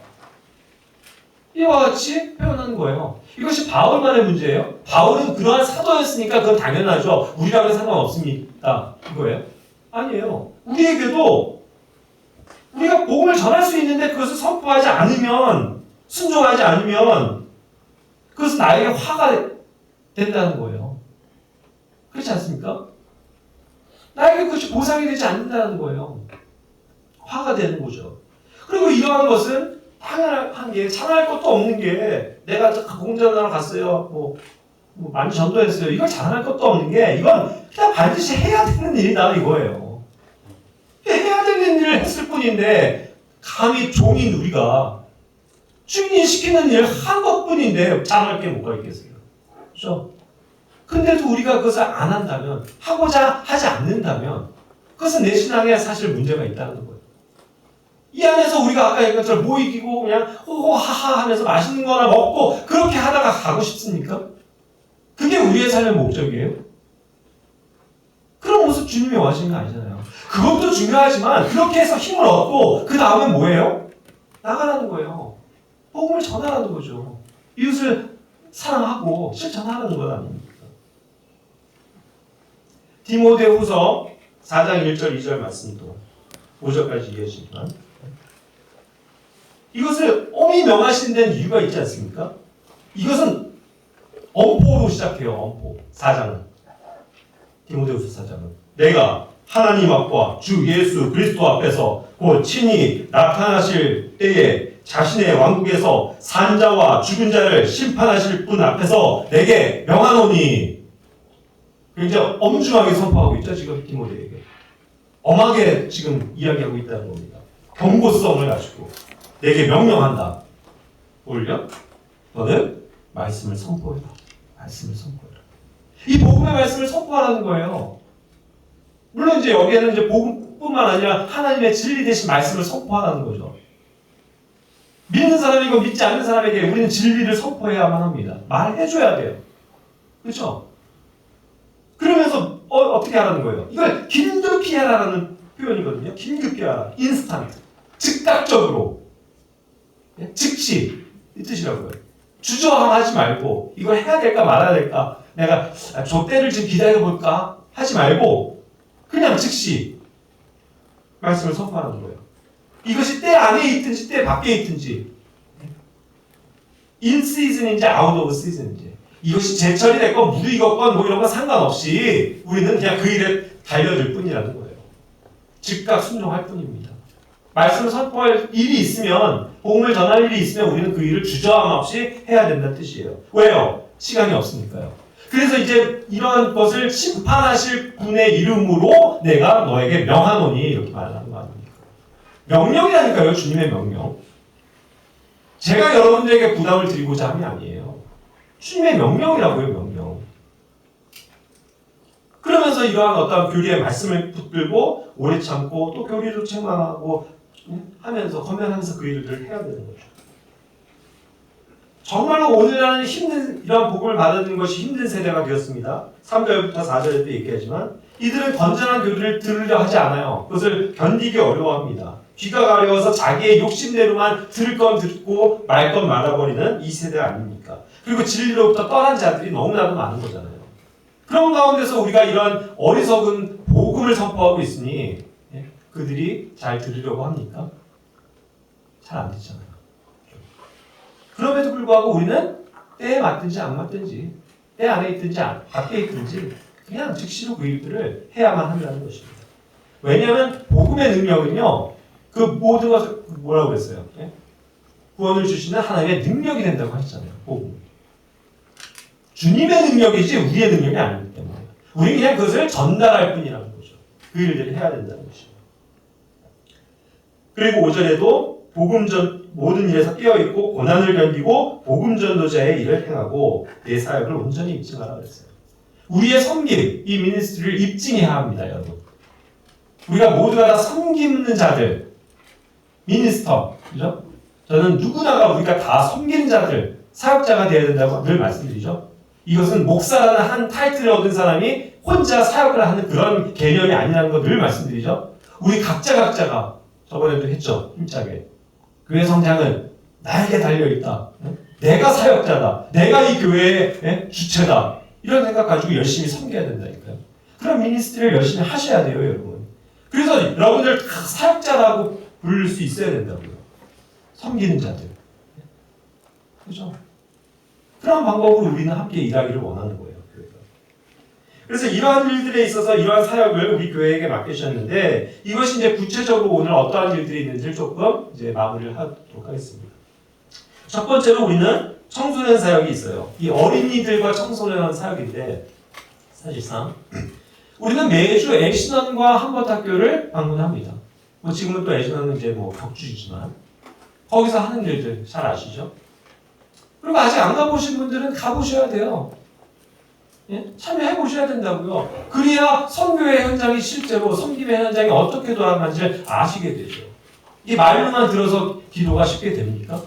S1: 이와 같이 표현하는 거예요. 이것이 바울만의 문제예요. 바울은 그러한 사도였으니까 그건 당연하죠. 우리랑은 상관없습니다. 이거예요? 아니에요. 우리에게도 우리가 복음을 전할 수 있는데 그것을 선포하지 않으면, 순종하지 않으면 그것은 나에게 화가 된다는 거예요. 그렇지 않습니까? 나에게 그것이 보상이 되지 않는다는 거예요. 화가 되는 거죠. 그리고 이러한 것은 당연한 게, 자랑할 것도 없는 게, 내가 공전하러 갔어요. 많이 전도했어요. 이걸 자랑할 것도 없는 게, 이건 그냥 반드시 해야 되는 일이다, 이거예요. 해야 되는 일을 했을 뿐인데, 감히 종인 우리가 주인이 시키는 일을 한 것뿐인데, 자랑할 게 뭐가 있겠어요. 그렇죠? 근데도 우리가 그것을 안 한다면, 하고자 하지 않는다면, 그것은 내 신앙에 사실 문제가 있다는 거예요. 이 안에서 우리가 아까 얘기한 것처럼 모이기고 그냥 호호하하 하면서 맛있는 거나 먹고 그렇게 하다가 가고 싶습니까? 그게 우리의 삶의 목적이에요? 그런 모습 주님이 원하시는 거 아니잖아요. 그것도 중요하지만 그렇게 해서 힘을 얻고 그 다음엔 뭐예요? 나가라는 거예요. 복음을 전하라는 거죠. 이웃을 사랑하고 실천하라는 것 아닙니까? 디모데후서 4장 1절 2절 말씀도 5절까지 이어지지만 이것을 엄히 명하신 데는 이유가 있지 않습니까? 이것은 엄포로 시작해요. 엄포 4장은 디모데후서 4장은 내가 하나님 앞과 주 예수 그리스도 앞에서 곧 친히 나타나실 때에 자신의 왕국에서 산자와 죽은 자를 심판하실 분 앞에서 내게 명하노니 굉장히 엄중하게 선포하고 있죠. 지금 디모데에게 엄하게 지금 이야기하고 있다는 겁니다. 경고성을 가지고 내게 명령한다. 뭘요? 너는 말씀을 선포해라. 말씀을 선포해라. 이 복음의 말씀을 선포하라는 거예요. 물론 이제 여기에는 이제 복음뿐만 아니라 하나님의 진리 대신 말씀을 선포하라는 거죠. 믿는 사람이고 믿지 않는 사람에게 우리는 진리를 선포해야만 합니다. 말해줘야 돼요. 그렇죠? 그러면서 어떻게 하라는 거예요? 이걸 긴급히 하라는 표현이거든요. 긴급히 하라. 인스턴트. 즉각적으로. 즉시. 이 뜻이라고요. 주저하지 말고 이걸 해야 될까 말아야 될까 내가 저 때를 좀 기다려볼까 하지 말고 그냥 즉시 말씀을 선포하는 거예요. 이것이 때 안에 있든지 때 밖에 있든지 in season인지 out of season인지 이것이 제철이 됐건 물이 익었건 뭐 이런 건 상관없이 우리는 그냥 그 일에 달려들 뿐이라는 거예요. 즉각 순종할 뿐입니다. 말씀을 선포할 일이 있으면 복음을 전할 일이 있으면 우리는 그 일을 주저함 없이 해야 된다는 뜻이에요. 왜요? 시간이 없으니까요. 그래서 이제 이러한 것을 심판하실 분의 이름으로 내가 너에게 명하노니 이렇게 말하는 거 아닙니까? 명령이라니까요. 주님의 명령. 제가 여러분들에게 부담을 드리고자 함이 아니에요. 주님의 명령이라고요. 명령. 그러면서 이러한 어떤 교리의 말씀을 붙들고 오래 참고 또 교리로 책망하고 하면서 검열하면서 그 일을 해야 되는 거죠. 정말로 오늘날은 힘든 이러한 복음을 받는 것이 힘든 세대가 되었습니다. 3절부터 4절 때 얘기하지만 이들은 건전한 교리를 들으려 하지 않아요. 그것을 견디기 어려워합니다. 귀가 가려워서 자기의 욕심대로만 들을 건 듣고 말 건 말아버리는 이 세대 아닙니까? 그리고 진리로부터 떠난 자들이 너무나도 많은 거잖아요. 그런 가운데서 우리가 이런 어리석은 복음을 선포하고 있으니 그들이 잘 들으려고 합니까? 잘 안 듣잖아요. 그럼에도 불구하고 우리는 때에 맞든지 안 맞든지 때 안에 있든지 밖에 있든지 그냥 즉시로 그 일들을 해야만 한다는 것입니다. 왜냐하면 복음의 능력은요. 그 모든 것을 뭐라고 그랬어요? 구원을 주시는 하나님의 능력이 된다고 하셨잖아요. 복음. 주님의 능력이지 우리의 능력이 아니기 때문에 우리는 그냥 그것을 전달할 뿐이라는 거죠. 그 일들을 해야 된다는 것이죠. 그리고 5절에도 모든 일에서 깨어있고 고난을 견디고 복음 전도자의 일을 행하고 내 사역을 온전히 입증하라 그랬어요. 우리의 섬김, 이 미니스트리를 입증해야 합니다. 여러분. 우리가 모두가 다 섬기는 자들, 미니스터, 그죠? 저는 누구나가 우리가 다 섬기는 자들, 사역자가 되어야 된다고 늘 말씀드리죠. 이것은 목사라는 한 타이틀을 얻은 사람이 혼자 사역을 하는 그런 개념이 아니라는 거 늘 말씀드리죠. 우리 각자가 저번에도 했죠. 힘차게. 교회 성장은 나에게 달려있다. 내가 사역자다. 내가 이 교회의 주체다. 이런 생각 가지고 열심히 섬겨야 된다니까요. 그런 미니스트리를 열심히 하셔야 돼요, 여러분. 그래서 여러분들 다 사역자라고 부를 수 있어야 된다고요. 섬기는 자들. 그죠? 그런 방법으로 우리는 함께 일하기를 원하는 거예요, 교회가. 그래서 이러한 일들에 있어서 이러한 사역을 우리 교회에게 맡기셨는데 이것이 이제 구체적으로 오늘 어떠한 일들이 있는지를 조금 이제 마무리를 하도록 하겠습니다. 첫 번째로 우리는 청소년 사역이 있어요. 이 어린이들과 청소년 사역인데 사실상 우리는 매주 애신원과 한번학교를 방문합니다. 뭐 지금은 또 애신원은 이제 뭐 격주이지만 거기서 하는 일들 잘 아시죠? 그리고 아직 안 가보신 분들은 가보셔야 돼요. 예? 참여해 보셔야 된다고요. 그래야 선교의 현장이 실제로 섬김의 현장이 어떻게 돌아가는지 아시게 되죠. 이 말로만 들어서 기도가 쉽게 됩니까?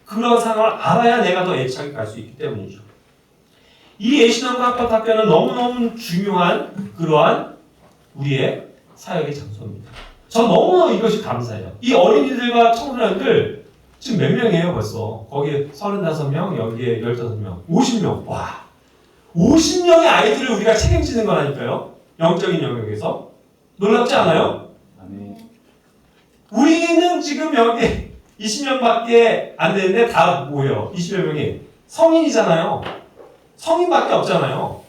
S1: 그런 상황을 알아야 내가 더 애착이 갈 수 있기 때문이죠. 이 애신원과 한번학교는 너무너무 중요한 그러한 우리의 사역의 장소입니다. 전 너무 이것이 감사해요. 이 어린이들과 청소년들 지금 몇 명이에요 벌써? 거기에 35명, 여기에 15명, 50명. 와, 50명의 아이들을 우리가 책임지는 거라니까요. 영적인 영역에서. 놀랍지 않아요?
S2: 아멘.
S1: 우리는 지금 여기 20명밖에 안 되는데 다 뭐예요? 20여 명이 성인이잖아요. 성인밖에 없잖아요.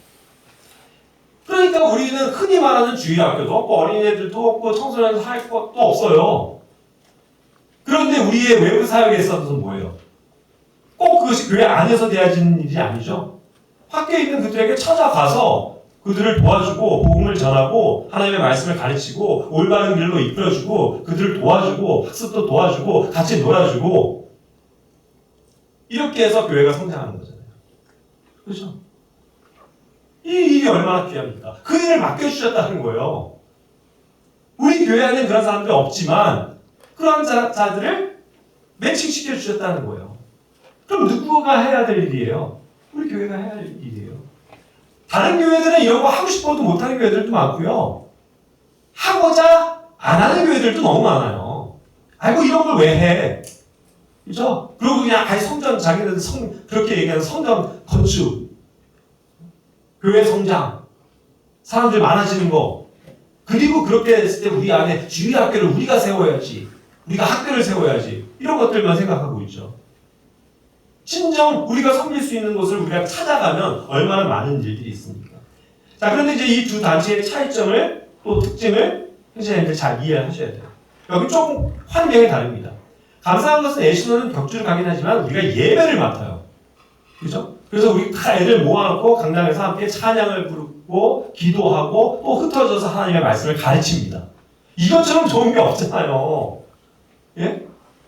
S1: 그러니까 우리는 흔히 말하는 주일학교도 없고 어린이들도 없고 청소년도 할 것도 없어요. 그런데 우리의 외부 사역에 있어서는 뭐예요? 꼭 그것이 교회 안에서 되어지는 일이 아니죠. 학교에 있는 그들에게 찾아가서 그들을 도와주고 복음을 전하고 하나님의 말씀을 가르치고 올바른 길로 이끌어주고 그들을 도와주고 학습도 도와주고 같이 놀아주고 이렇게 해서 교회가 성장하는 거잖아요. 그렇죠? 이 일이 얼마나 귀합니까? 그 일을 맡겨주셨다는 거예요. 우리 교회 안에 그런 사람들이 없지만 그런 자들을 매칭시켜 주셨다는 거예요. 그럼 누구가 해야 될 일이에요? 우리 교회가 해야 할 일이에요. 다른 교회들은 이런 거 하고 싶어도 못하는 교회들도 많고요. 하고자 안 하는 교회들도 너무 많아요. 아이고 이런 걸 왜 해? 그죠? 그리고 그냥 성전 자기네들 그렇게 얘기하는 성전 건축, 교회 성장, 사람들 많아지는 거. 그리고 그렇게 했을 때 우리 안에 주일학교를 우리가 세워야지. 우리가 학교를 세워야지. 이런 것들만 생각하고 있죠. 진정 우리가 섬길 수 있는 곳을 우리가 찾아가면 얼마나 많은 일들이 있습니까? 자, 그런데 이제 이 두 단체의 차이점을 또 특징을 형제님들 잘 이해하셔야 돼요. 여기 조금 환경이 다릅니다. 감사한 것은 애신호는 격주를 가긴 하지만 우리가 예배를 맡아요. 그죠? 그래서 우리 다 애들 모아놓고 강당에서 함께 찬양을 부르고 기도하고 또 흩어져서 하나님의 말씀을 가르칩니다. 이것처럼 좋은 게 없잖아요. 예?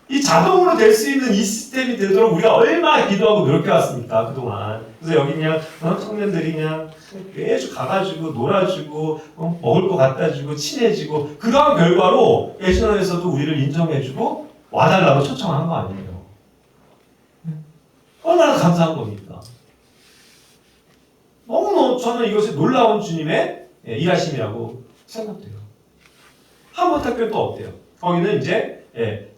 S1: 이 자동으로 될 수 있는 이 시스템이 되도록 우리가 얼마나 기도하고 노력해왔습니까, 그동안. 그래서 여기 그냥 청년들이 그냥 매주 가가지고 놀아주고 먹을 거 갖다 주고 친해지고 그러한 결과로 애신원에서도 우리를 인정해주고 와달라고 초청한 거 아니에요. 얼마나 감사한 겁니까? 너무너무 저는 이것이 놀라운 주님의 일하심이라고 생각돼요. 한번학교는 또 어때요? 거기는 이제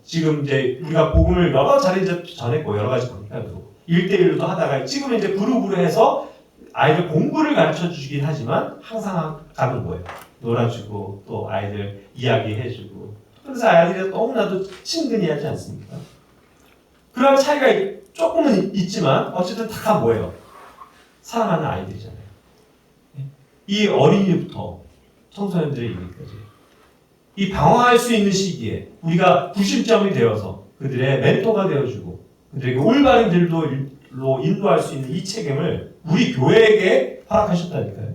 S1: 지금 이제 우리가 복음을 여러 차례 이제 전했고 여러 가지 방식으로 1대1로도 하다가 지금은 이제 그룹으로 해서 아이들 공부를 가르쳐 주시긴 하지만 항상 가는 거예요. 놀아주고 또 아이들 이야기해주고 그래서 아이들이 너무나도 친근히 하지 않습니까? 그런 차이가 조금은 있지만 어쨌든 다 뭐예요? 사랑하는 아이들이잖아요. 이 어린이부터 청소년들의 이르기까지 이 방황할 수 있는 시기에 우리가 구심점이 되어서 그들의 멘토가 되어주고 그들에게 올바른 길로 인도할 수 있는 이 책임을 우리 교회에게 허락하셨다니까요.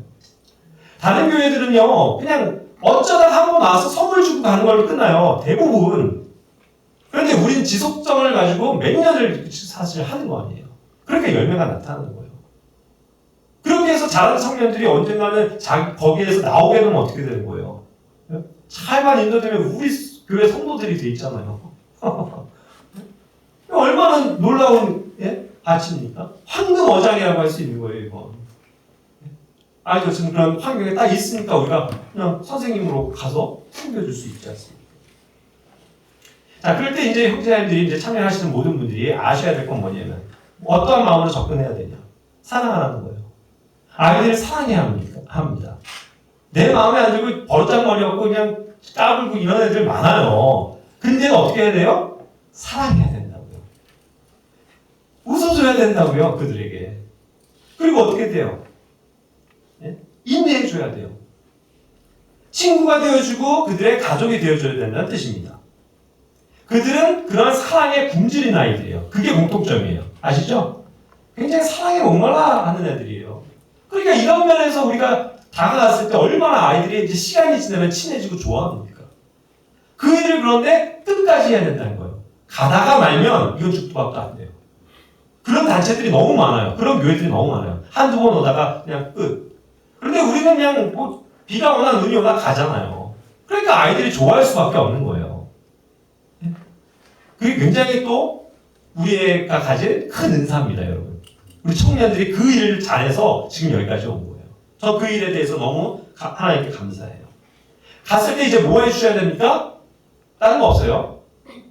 S1: 다른 교회들은요 그냥 어쩌다 한 번 와서 선물 주고 가는 걸로 끝나요. 대부분. 그런데 우리는 지속성을 가지고 몇 년을 사실 하는 거 아니에요. 그러니까 열매가 나타나는 거예요. 그렇게 해서 자란 청년들이 언젠가는 거기에서 나오게 되면 어떻게 되는 거예요? 잘만 인도되면 우리 교회 성도들이 돼 있잖아요. 얼마나 놀라운 아침입니까? 황금어장이라고 할 수 있는 거예요, 이건. 알죠? 지금 그런 환경에 딱 있으니까 우리가 그냥 선생님으로 가서 챙겨줄 수 있지 않습니까? 자, 그럴 때 이제 형제자매들이 이제 참여하시는 모든 분들이 아셔야 될 건 뭐냐면 어떠한 마음으로 접근해야 되냐? 사랑하라는 거예요. 아이들을 사랑해야 합니다. 내 마음에 안 들고 버르장머리하고 그냥 까불고 이런 애들 많아요. 근데 어떻게 해야 돼요? 사랑해야 된다고요. 웃어줘야 된다고요, 그들에게. 그리고 어떻게 돼요? 인내해줘야 돼요. 친구가 되어주고 그들의 가족이 되어줘야 된다는 뜻입니다. 그들은 그런 사랑에 굶주린 아이들이에요. 그게 공통점이에요. 아시죠? 굉장히 사랑에 목말라 하는 애들이에요. 그러니까 이런 면에서 우리가 다가갔을 때 얼마나 아이들이 이제 시간이 지나면 친해지고 좋아합니까? 그 일을 그런데 끝까지 해야 된다는 거예요. 가다가 말면 이건 죽도 밥도 안 돼요. 그런 단체들이 너무 많아요. 그런 교회들이 너무 많아요. 한두 번 오다가 그냥 끝. 그런데 우리는 그냥 뭐 비가 오나 눈이 오나 가잖아요. 그러니까 아이들이 좋아할 수밖에 없는 거예요. 그게 굉장히 또 우리가 가진 큰 은사입니다, 여러분. 우리 청년들이 그 일을 잘해서 지금 여기까지 온 거예요. 저 그 일에 대해서 너무 하나님께 감사해요. 갔을 때 이제 뭐 해주셔야 됩니까? 다른 거 없어요.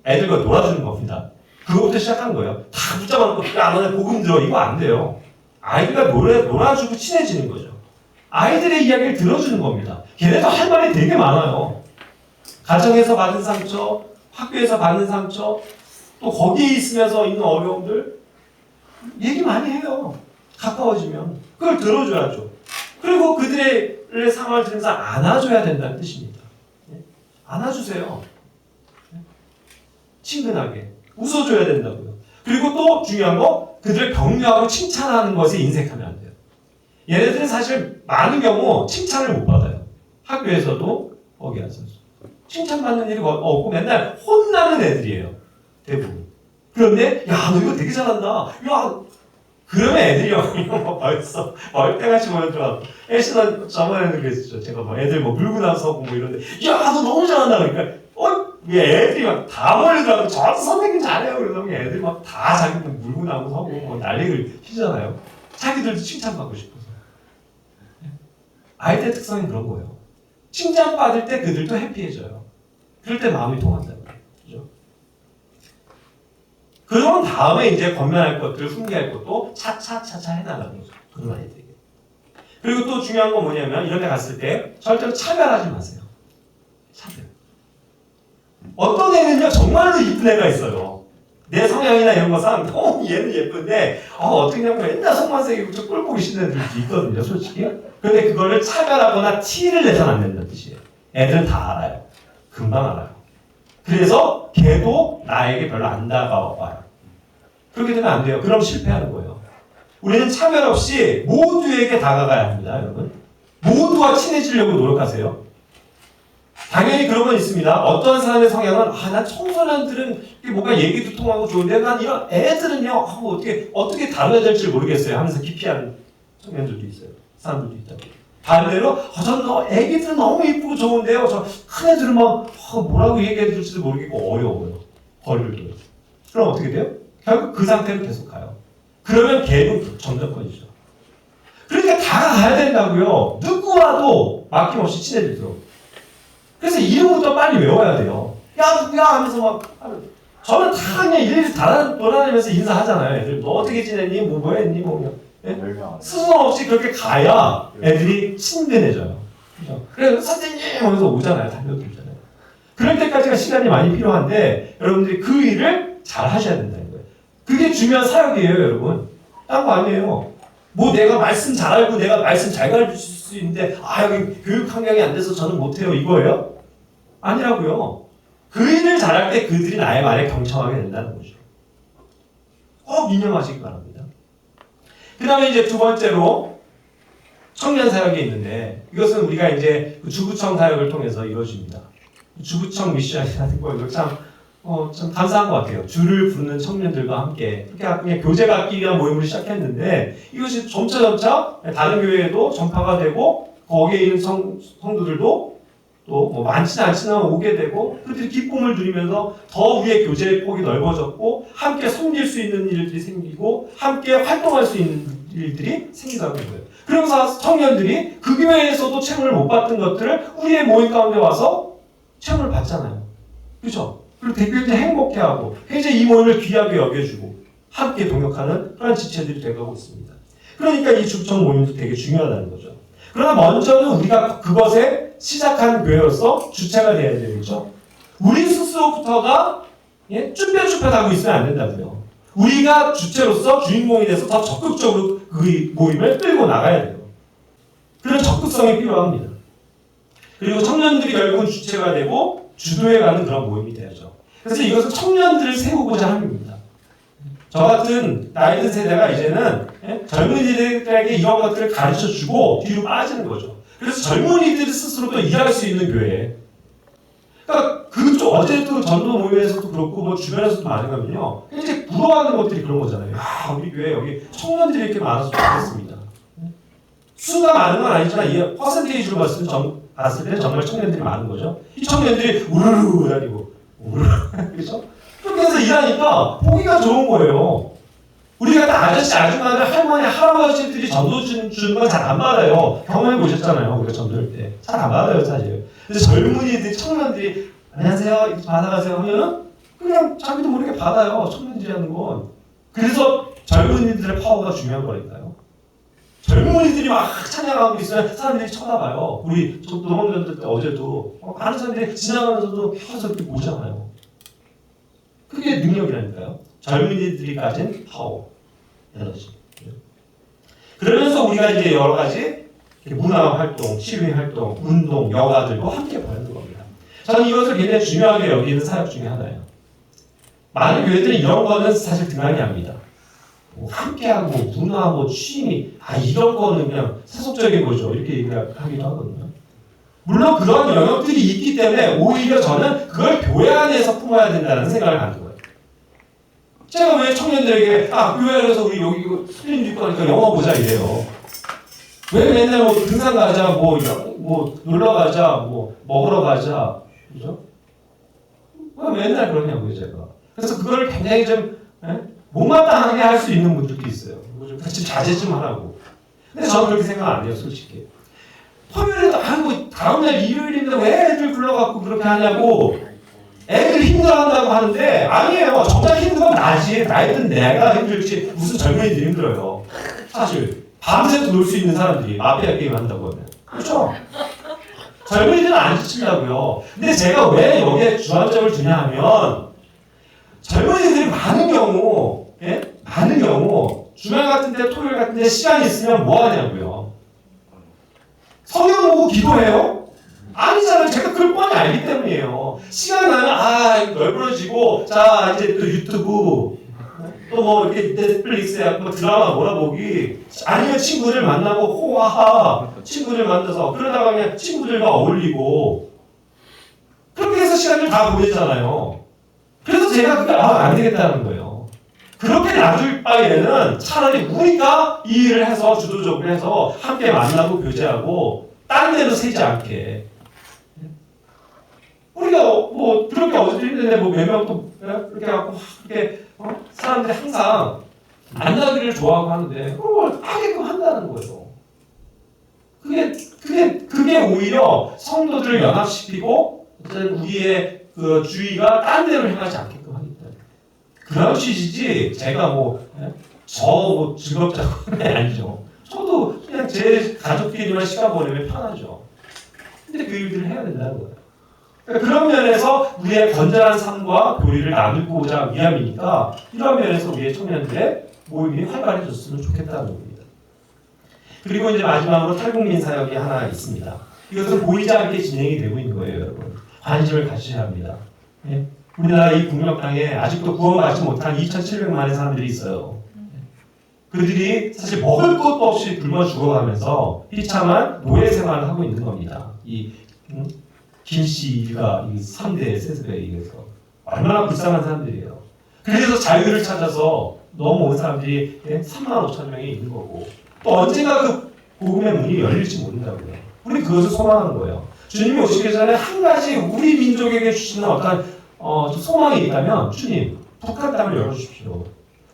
S1: 애들과 놀아주는 겁니다. 그거부터 시작한 거예요. 다 붙잡아놓고 야 너네 복음 들어 이거 안 돼요. 아이들과 놀아주고 친해지는 거죠. 아이들의 이야기를 들어주는 겁니다. 걔네도 할 말이 되게 많아요. 가정에서 받은 상처, 학교에서 받는 상처, 또 거기에 있으면서 있는 어려움들 얘기 많이 해요. 가까워지면 그걸 들어줘야죠. 그리고 그들의 상황을 들으면서 안아줘야 된다는 뜻입니다. 안아주세요. 친근하게 웃어줘야 된다고요. 그리고 또 중요한 거 그들을 격려하고 칭찬하는 것에 인색하면 안 돼요. 얘네들은 사실 많은 경우 칭찬을 못 받아요. 학교에서도 거기 와서 칭찬받는 일이 없고 맨날 혼나는 애들이에요. 대부분. 그런데 야 너 이거 되게 잘한다. 야 그러면 애들이 이런 거 벌써 얼때같이 모여들어. 애시는 저번에는 그랬었죠. 제가 뭐 애들 뭐 물고 나서고 뭐 이런데 야 너 너무 잘한다 그러니까 애들이 막 다 몰려들어가고 저도 선생님 잘해요 그러면 애들이 막 다 자기들 물고 나고 서고 뭐 난리를 피잖아요. 자기들도 칭찬받고 싶어서. 아이들 특성이 그런 거예요. 칭찬받을 때 그들도 해피해져요. 그럴 때 마음이 동한다는 거예요. 그죠? 그런 다음에 이제 권면할 것들, 훈계할 것도 차차차차 해나가는 거죠. 그런 아이들에게. 그리고 또 중요한 건 뭐냐면 이런 데 갔을 때 절대로 차별하지 마세요. 차별. 어떤 애는요 정말로 이쁜 애가 있어요. 내 성향이나 이런 거상 얘는 예쁜데 어떻게 하면 맨날 속만 새기고 좀 꼴 보기 싫은 애들도 있거든요 솔직히. 근데 그거를 차별하거나 티를 내서는 안 된다는 뜻이에요. 애들은 다 알아요. 금방 알아요. 그래서 걔도 나에게 별로 안 다가와요. 그렇게 되면 안 돼요. 그럼 실패하는 거예요. 우리는 차별 없이 모두에게 다가가야 합니다. 여러분. 모두와 친해지려고 노력하세요. 당연히 그런 건 있습니다. 어떤 사람의 성향은 난 청소년들은 뭔가 얘기도 통하고 좋은데 난 이런 애들은요 어떻게 다뤄야 될지 모르겠어요 하면서 기피하는 청년들도 있어요. 사람들도 있다고. 반대로 저는 애기들은 너무 이쁘고 좋은데요. 저 큰 애들은 막 뭐라고 얘기해 줄지도 모르겠고 어려워요. 거리를 둬요. 그럼 어떻게 돼요? 결국 그 상태로 계속 가요. 그러면 걔는 정전권이죠. 그러니까 다가가야 된다고요. 누구와도 막힘없이 친해지도록. 그래서 이름부터 빨리 외워야 돼요. 야 누구야 하면서 막 저는 다 그냥 일일이 돌아다니면서 인사하잖아요. 애들 너 어떻게 지냈니? 뭐 했니? 뭐 스스럼 없이 그렇게 가야 애들이 친근해져요. 그죠? 그래서 선생님 하면서 오잖아요. 달려들잖아요. 그럴 때까지가 시간이 많이 필요한데 여러분들이 그 일을 잘 하셔야 된다는 거예요. 그게 중요한 사역이에요, 여러분. 딴 거 아니에요. 뭐 내가 말씀 잘 알고 내가 말씀 잘 가르칠 수 있는데 여기 교육 환경이 안 돼서 저는 못해요 이거예요? 아니라고요. 그 일을 잘할 때 그들이 나의 말에 경청하게 된다는 거죠. 꼭 인정하시기 바랍니다. 그 다음에 이제 두 번째로 청년 사역이 있는데 이것은 우리가 이제 주구청 사역을 통해서 이루어집니다. 주구청 미션이라는 거 이거 참 감사한 것 같아요. 주를 부르는 청년들과 함께 그렇게 그냥 교제가 갖기 위한 모임을 시작했는데 이것이 점차 다른 교회에도 전파가 되고 거기에 있는 성도들도 또 뭐 많지는 않지만 오게 되고 그들이 기쁨을 누리면서 더 우리의 교제의 폭이 넓어졌고 함께 섬길 수 있는 일들이 생기고 함께 활동할 수 있는 일들이 생기더라는 거예요. 그러면서 청년들이 그 교회에서도 채무를 못 받던 것들을 우리의 모임 가운데 와서 채무를 받잖아요. 그렇죠? 그리고 되게 행복해하고 굉장히 이 모임을 귀하게 여겨주고 함께 동역하는 그런 지체들이 되어가고 있습니다. 그러니까 이 주청 모임도 되게 중요하다는 거죠. 그러나 먼저는 우리가 그것에 시작한 교회로서 주체가 돼야 되겠죠. 우리 스스로부터가 쭈뼛쭈뼛하고 있으면 안 된다고요. 우리가 주체로서 주인공이 돼서 더 적극적으로 그 모임을 끌고 나가야 돼요. 그런 적극성이 필요합니다. 그리고 청년들이 결국은 주체가 되고 주도해가는 그런 모임이 돼야죠. 그래서 이것은 청년들을 세우고자 합니다. 저 같은 나이 든 세대가 이제는 젊은이들에게 이런 것들을 가르쳐주고 뒤로 빠지는 거죠. 그래서 젊은이들 스스로도 일할 수 있는 교회. 그러니까 그쪽 어제도 전도 모임에서도 그렇고 뭐 주변에서도 많으면요. 이제 부러워하는 것들이 그런 거잖아요. 우리 교회 여기 청년들이 이렇게 많아서 좋겠습니다. 수가 많은 건 아니지만 이 퍼센테이지로 봤을 때 정말 청년들이 많은 거죠. 이 청년들이 우르르 다니고 우르르 그렇죠? 그렇게 해서 일하니까 보기가 좋은 거예요. 우리 같은 아저씨, 아줌마들, 할머니, 할아버지들이 전도 주는 건 잘 안 받아요. 경험해 보셨잖아요. 우리가 전도할 때. 잘 안 받아요, 사실. 그래서 젊은이들, 청년들이 안녕하세요, 받아가세요 하면은 그냥 자기도 모르게 받아요. 청년들이라는 건. 그래서 젊은이들의 파워가 중요한 거니까요. 젊은이들이 막 찬양하고 있으면 사람들이 쳐다봐요. 우리 도망전들 때 어제도 많은 사람들이 지나가면서도 계속 이렇게 보잖아요. 그게 능력이라니까요. 젊은이들이 가진 파워, 에너지. 그러면서 우리가 이제 여러 가지 문화 활동, 시위 활동, 운동, 여가들도 함께 벌이는 겁니다. 저는 이것을 굉장히 중요하게 여기는 사역 중에 하나예요. 많은 교회들은 이런 거는 사실 등한히 합니다. 뭐 함께하고 문화, 뭐 취미, 이런 거는 그냥 세속적인 거죠. 이렇게 얘기하기도 하거든요. 물론 그런 영역들이 있기 때문에 오히려 저는 그걸 교회 안에서 품어야 된다는 생각을 하는 거예요. 제가 왜 청년들에게 교회 안에서 우리 여기 스크린 입고 하니까 영화 보자 이래요. 왜 맨날 뭐 등산 가자, 뭐 놀러 가자, 뭐 먹으러 가자, 그죠? 왜 맨날 그러냐고요, 제가. 그래서 그걸 굉장히 좀 못마땅하게 할 수 있는 분들도 있어요. 좀 같이 자제 좀 하라고. 근데 저는 그렇게 생각 안 해요, 솔직히. 화요일에도 다음날 일요일인데 왜 애들 불러갖고 그렇게 하냐고. 애들 힘들어한다고 하는데 아니에요. 정작 힘든 건 나지. 나이든 내가 힘들지. 무슨 젊은이들이 힘들어요. 사실 밤새도 놀 수 있는 사람들이 마피아 게임 한다고 하면. 그렇죠? 젊은이들은 안 지친다고요. 근데 제가 왜 여기에 주안점을 두냐 하면 젊은이들이 많은 경우 주말 같은 데 토요일 같은 데 시간이 있으면 뭐 하냐고요. 성경 보고 기도해요? 아니잖아요. 제가 그걸 뻔히 알기 때문이에요. 시간 나면 널브러지고 자 이제 또 유튜브 또 뭐 이렇게 넷플릭스에 뭐 드라마 몰아보기 아니면 친구들 만나고 호하하 친구들 만나서 그러다가 그냥 친구들과 어울리고 그렇게 해서 시간을 다 보내잖아요. 그래서 제가 그게 안 되겠다는 거예요. 그렇게 놔둘 바에는 차라리 우리가 이 일을 해서 주도적으로 해서 함께 만나고 교제하고 딴 데로 새지 않게 우리가 뭐 그렇게 어제도 힘든데 뭐 몇 명 또 그렇게 갖고 그렇게 사람들이 항상 만나기를 좋아하고 하는데 그걸 하게끔 한다는 거예요. 그게 오히려 성도들을 연합시키고 우리의 그 주의가 딴 데로 향하지 않게끔 하기 때문에 그런 취지지 제가 저 즐겁자고 하는 게 아니죠. 저도 그냥 제 가족끼리만 시간 보내면 편하죠. 근데 그 일들을 해야 된다는 거예요. 그러니까 그런 면에서 우리의 건전한 삶과 교리를 나누고자 위함이니까 이런 면에서 우리의 청년들의 모임이 활발해졌으면 좋겠다는 겁니다. 그리고 이제 마지막으로 탈북민 사역이 하나 있습니다. 이것은 보이지 않게 진행이 되고 있는 거예요, 여러분. 관심을 가지셔야 합니다. 예? 우리나라 이 북녘 땅에 아직도 구원받지 못한 2,700만의 사람들이 있어요. 그들이 사실 먹을 것도 없이 굶어 죽어가면서 비참한 노예 생활을 하고 있는 겁니다. 이 김씨 일가 3대 세습에 의해서 얼마나 불쌍한 사람들이에요. 그래서 자유를 찾아서 넘어온 사람들이 3만 5천 명이 있는 거고 또 언젠가 그 복음의 문이 열릴지 모른다고요. 우리 그것을 소망하는 거예요. 주님이 오시기 전에 한 가지 우리 민족에게 주시는 어떤 소망이 있다면 주님 북한 땅을 열어주십시오.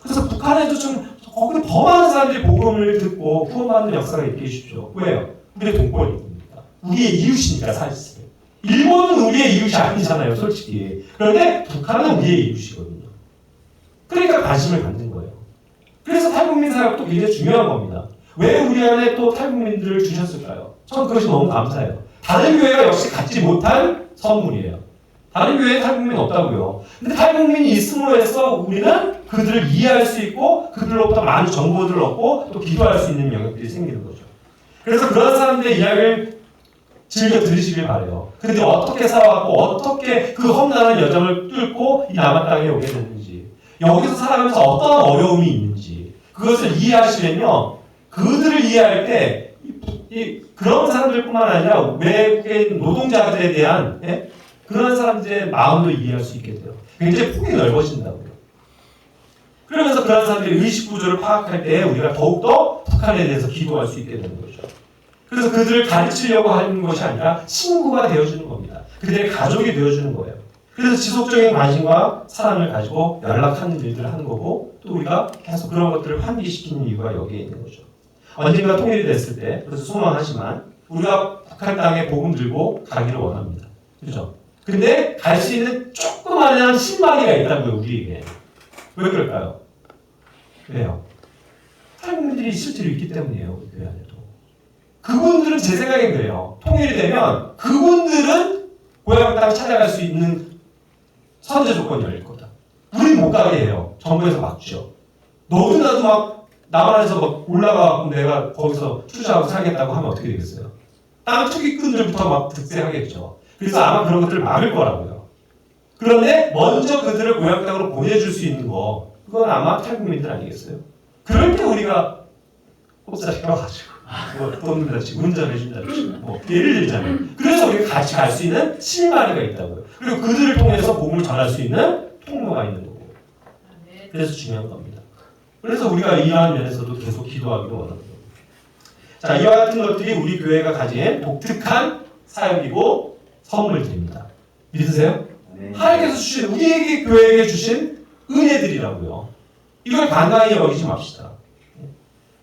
S1: 그래서 북한에도 좀 거기 더 많은 사람들이 복음을 듣고 구원받는 역사가 있게 해주십시오. 왜요? 우리의 동포니까. 우리의 이웃이니까 사실. 일본은 우리의 이웃이 아니잖아요, 솔직히. 그런데 북한은 우리의 이웃이거든요. 그러니까 관심을 갖는 거예요. 그래서 탈북민 사역도 굉장히 중요한 겁니다. 왜 우리 안에 또 탈북민들을 주셨을까요? 저는 그것이 너무 감사해요. 다른 교회가 역시 갖지 못한 선물이에요. 다른 교회에 탈북민 없다고요. 근데 탈북민이 있음으로 해서 우리는 그들을 이해할 수 있고 그들로부터 많은 정보들을 얻고 또 기도할 수 있는 영역들이 생기는 거죠. 그래서 그런 사람들의 이야기를 즐겨 들으시길 바래요. 근데 어떻게 살아왔고 어떻게 그 험난한 여정을 뚫고 이 남한 땅에 오게 됐는지 여기서 살아가면서 어떤 어려움이 있는지 그것을 이해하시면요. 그들을 이해할 때 그런 사람들뿐만 아니라 외국인 노동자들에 대한 그런 사람들의 마음도 이해할 수 있게 돼요. 굉장히 폭이 넓어진다고요. 그러면서 그런 사람들의 의식 구조를 파악할 때 우리가 더욱더 북한에 대해서 기도할 수 있게 되는 거죠. 그래서 그들을 가르치려고 하는 것이 아니라 친구가 되어주는 겁니다. 그들의 가족이 되어주는 거예요. 그래서 지속적인 관심과 사랑을 가지고 연락하는 일들을 하는 거고 또 우리가 계속 그런 것들을 환기시키는 이유가 여기에 있는 거죠. 언젠가 통일이 됐을 때 그래서 소망하지만 우리가 북한 땅에 복음 들고 가기를 원합니다. 그렇죠? 근데 갈 수 있는 조그마한 신마리가 있다고요, 우리에게. 왜 그럴까요? 왜요? 탈북민들이 실제로 있기 때문이에요, 우리 교회 안에도. 그분들은 제 생각엔 그래요. 통일이 되면 그분들은 고향 땅 찾아갈 수 있는 선제 조건이 열릴 거다.
S3: 우린 못 가게 해요. 정부에서 막죠. 너도 나도 막 나만 해서 막 올라가고 내가 거기서 투자하고 살겠다고 하면 어떻게 되겠어요? 땅 투기꾼들부터 막 득세하겠죠. 그래서 아마 그런 것들을 막을 거라고요. 그런데 먼저 그들을 고향 땅으로 보내줄 수 있는 거, 그건 아마 탈북민들 아니겠어요? 그럴 때 우리가 꼽사리 껴가지고 뭐 돈들다치고 운전해준다든지 뭐 예를 들자면, 그래서 우리가 같이 갈 수 있는 실마리가 있다고요. 그리고 그들을 통해서 복음을 전할 수 있는 통로가 있는 거고. 그래서 중요한 겁니다. 그래서 우리가 이러한 면에서도 계속 기도하기를 원합니다. 자, 이와 같은 것들이 우리 교회가 가진 독특한 사역이고 선물들입니다. 믿으세요? 하나님께서 주신, 우리에게 교회에게 주신 은혜들이라고요. 이걸 간단히 여기지 맙시다.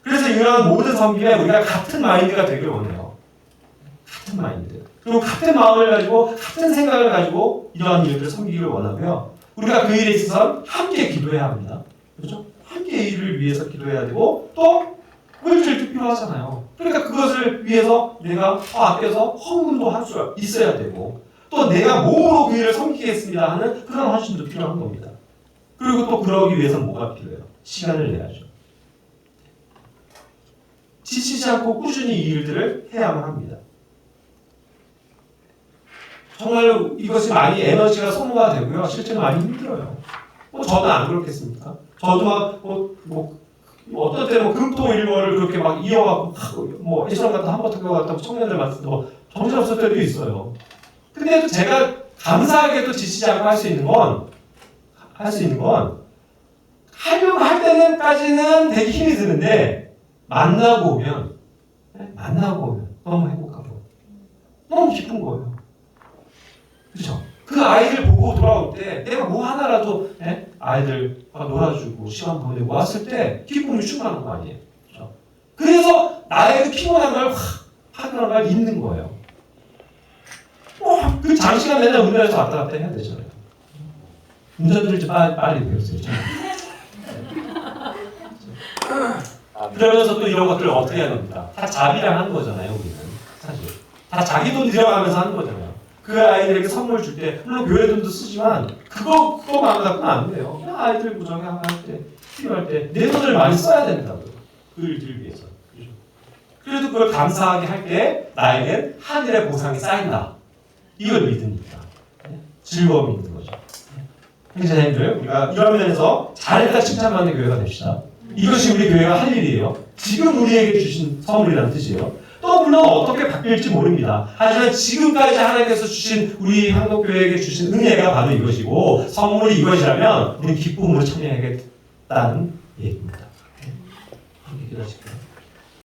S3: 그래서 이러한 모든 섬김에 우리가 같은 마인드가 되길 원해요. 같은 마인드. 그리고 같은 마음을 가지고 같은 생각을 가지고 이러한 일들을 섬기기를 원하고요. 우리가 그 일에 있어서 함께 기도해야 합니다. 그렇죠? 함께 이 일을 위해서 기도해야 되고, 또 물질도 필요하잖아요. 그러니까 그것을 위해서 내가 아껴서 헌금도 할 수 있어야 되고, 또 내가 몸으로 그 일을 섬기겠습니다 하는 그런 헌신도 필요한 겁니다. 그리고 또 그러기 위해서는 뭐가 필요해요? 시간을 내야죠. 지치지 않고 꾸준히 이 일들을 해야만 합니다. 정말 이것이 많이 에너지가 소모가 되고요. 실제로 많이 힘들어요. 저는 안 그렇겠습니까? 저도 막 어떤 때는 금토일월을 그렇게 막 이어가고 예전 같은 한버터교 같다고 청년들 만나서 뭐 정신없을 때도 있어요. 근데 또 제가 감사하게도 지치지 않고 할 수 있는 건 하려고 할 때는까지는 되게 힘이 드는데 만나고 오면 너무 행복하고 너무 기쁜 거예요. 그렇죠? 그 아이들 보고 돌아올 때 내가 뭐 하나라도 아이들 놀아주고 시간 보내고 왔을 때 기쁨이 충만한 거 아니에요? 그렇죠? 그래서 나의 그 피곤한 걸 확 걸 잊는 거예요. 그 장시간 맨날 운전해서 왔다 갔다 해야 되잖아요. 운전들을 좀 빨리 배웠어요. 그러면서 또 이런 것들을 어떻게 해야 됩니까? 다 자비랑 하는 거잖아요, 우리는. 사실. 다 자기 돈 들여가면서 하는 거잖아요. 그 아이들에게 선물 줄 때, 물론 교회 돈도 쓰지만, 그거만 갖고는 안 돼요. 그냥 아이들 무정에 할 때, 필요할 때, 내 돈을 많이 써야 된다고요. 그 일들을 위해서. 그래도 그걸 감사하게 할 때, 나에겐 하늘의 보상이 쌓인다. 이걸 믿으니까. 즐거움이 있는 거죠. 형제자님들, 우리가 이런 면에서 잘했다 칭찬받는 교회가 됩시다. 이것이 우리 교회가 할 일이에요. 지금 우리에게 주신 선물이라는 뜻이에요. 또 물론 어떻게 바뀔지 모릅니다. 하지만 지금까지 하나님께서 주신 우리 한국교회에게 주신 은혜가 바로 이것이고 선물이 이것이라면 우리는 기쁨으로 참여하겠다는 얘기입니다. 함께 기도하실까요?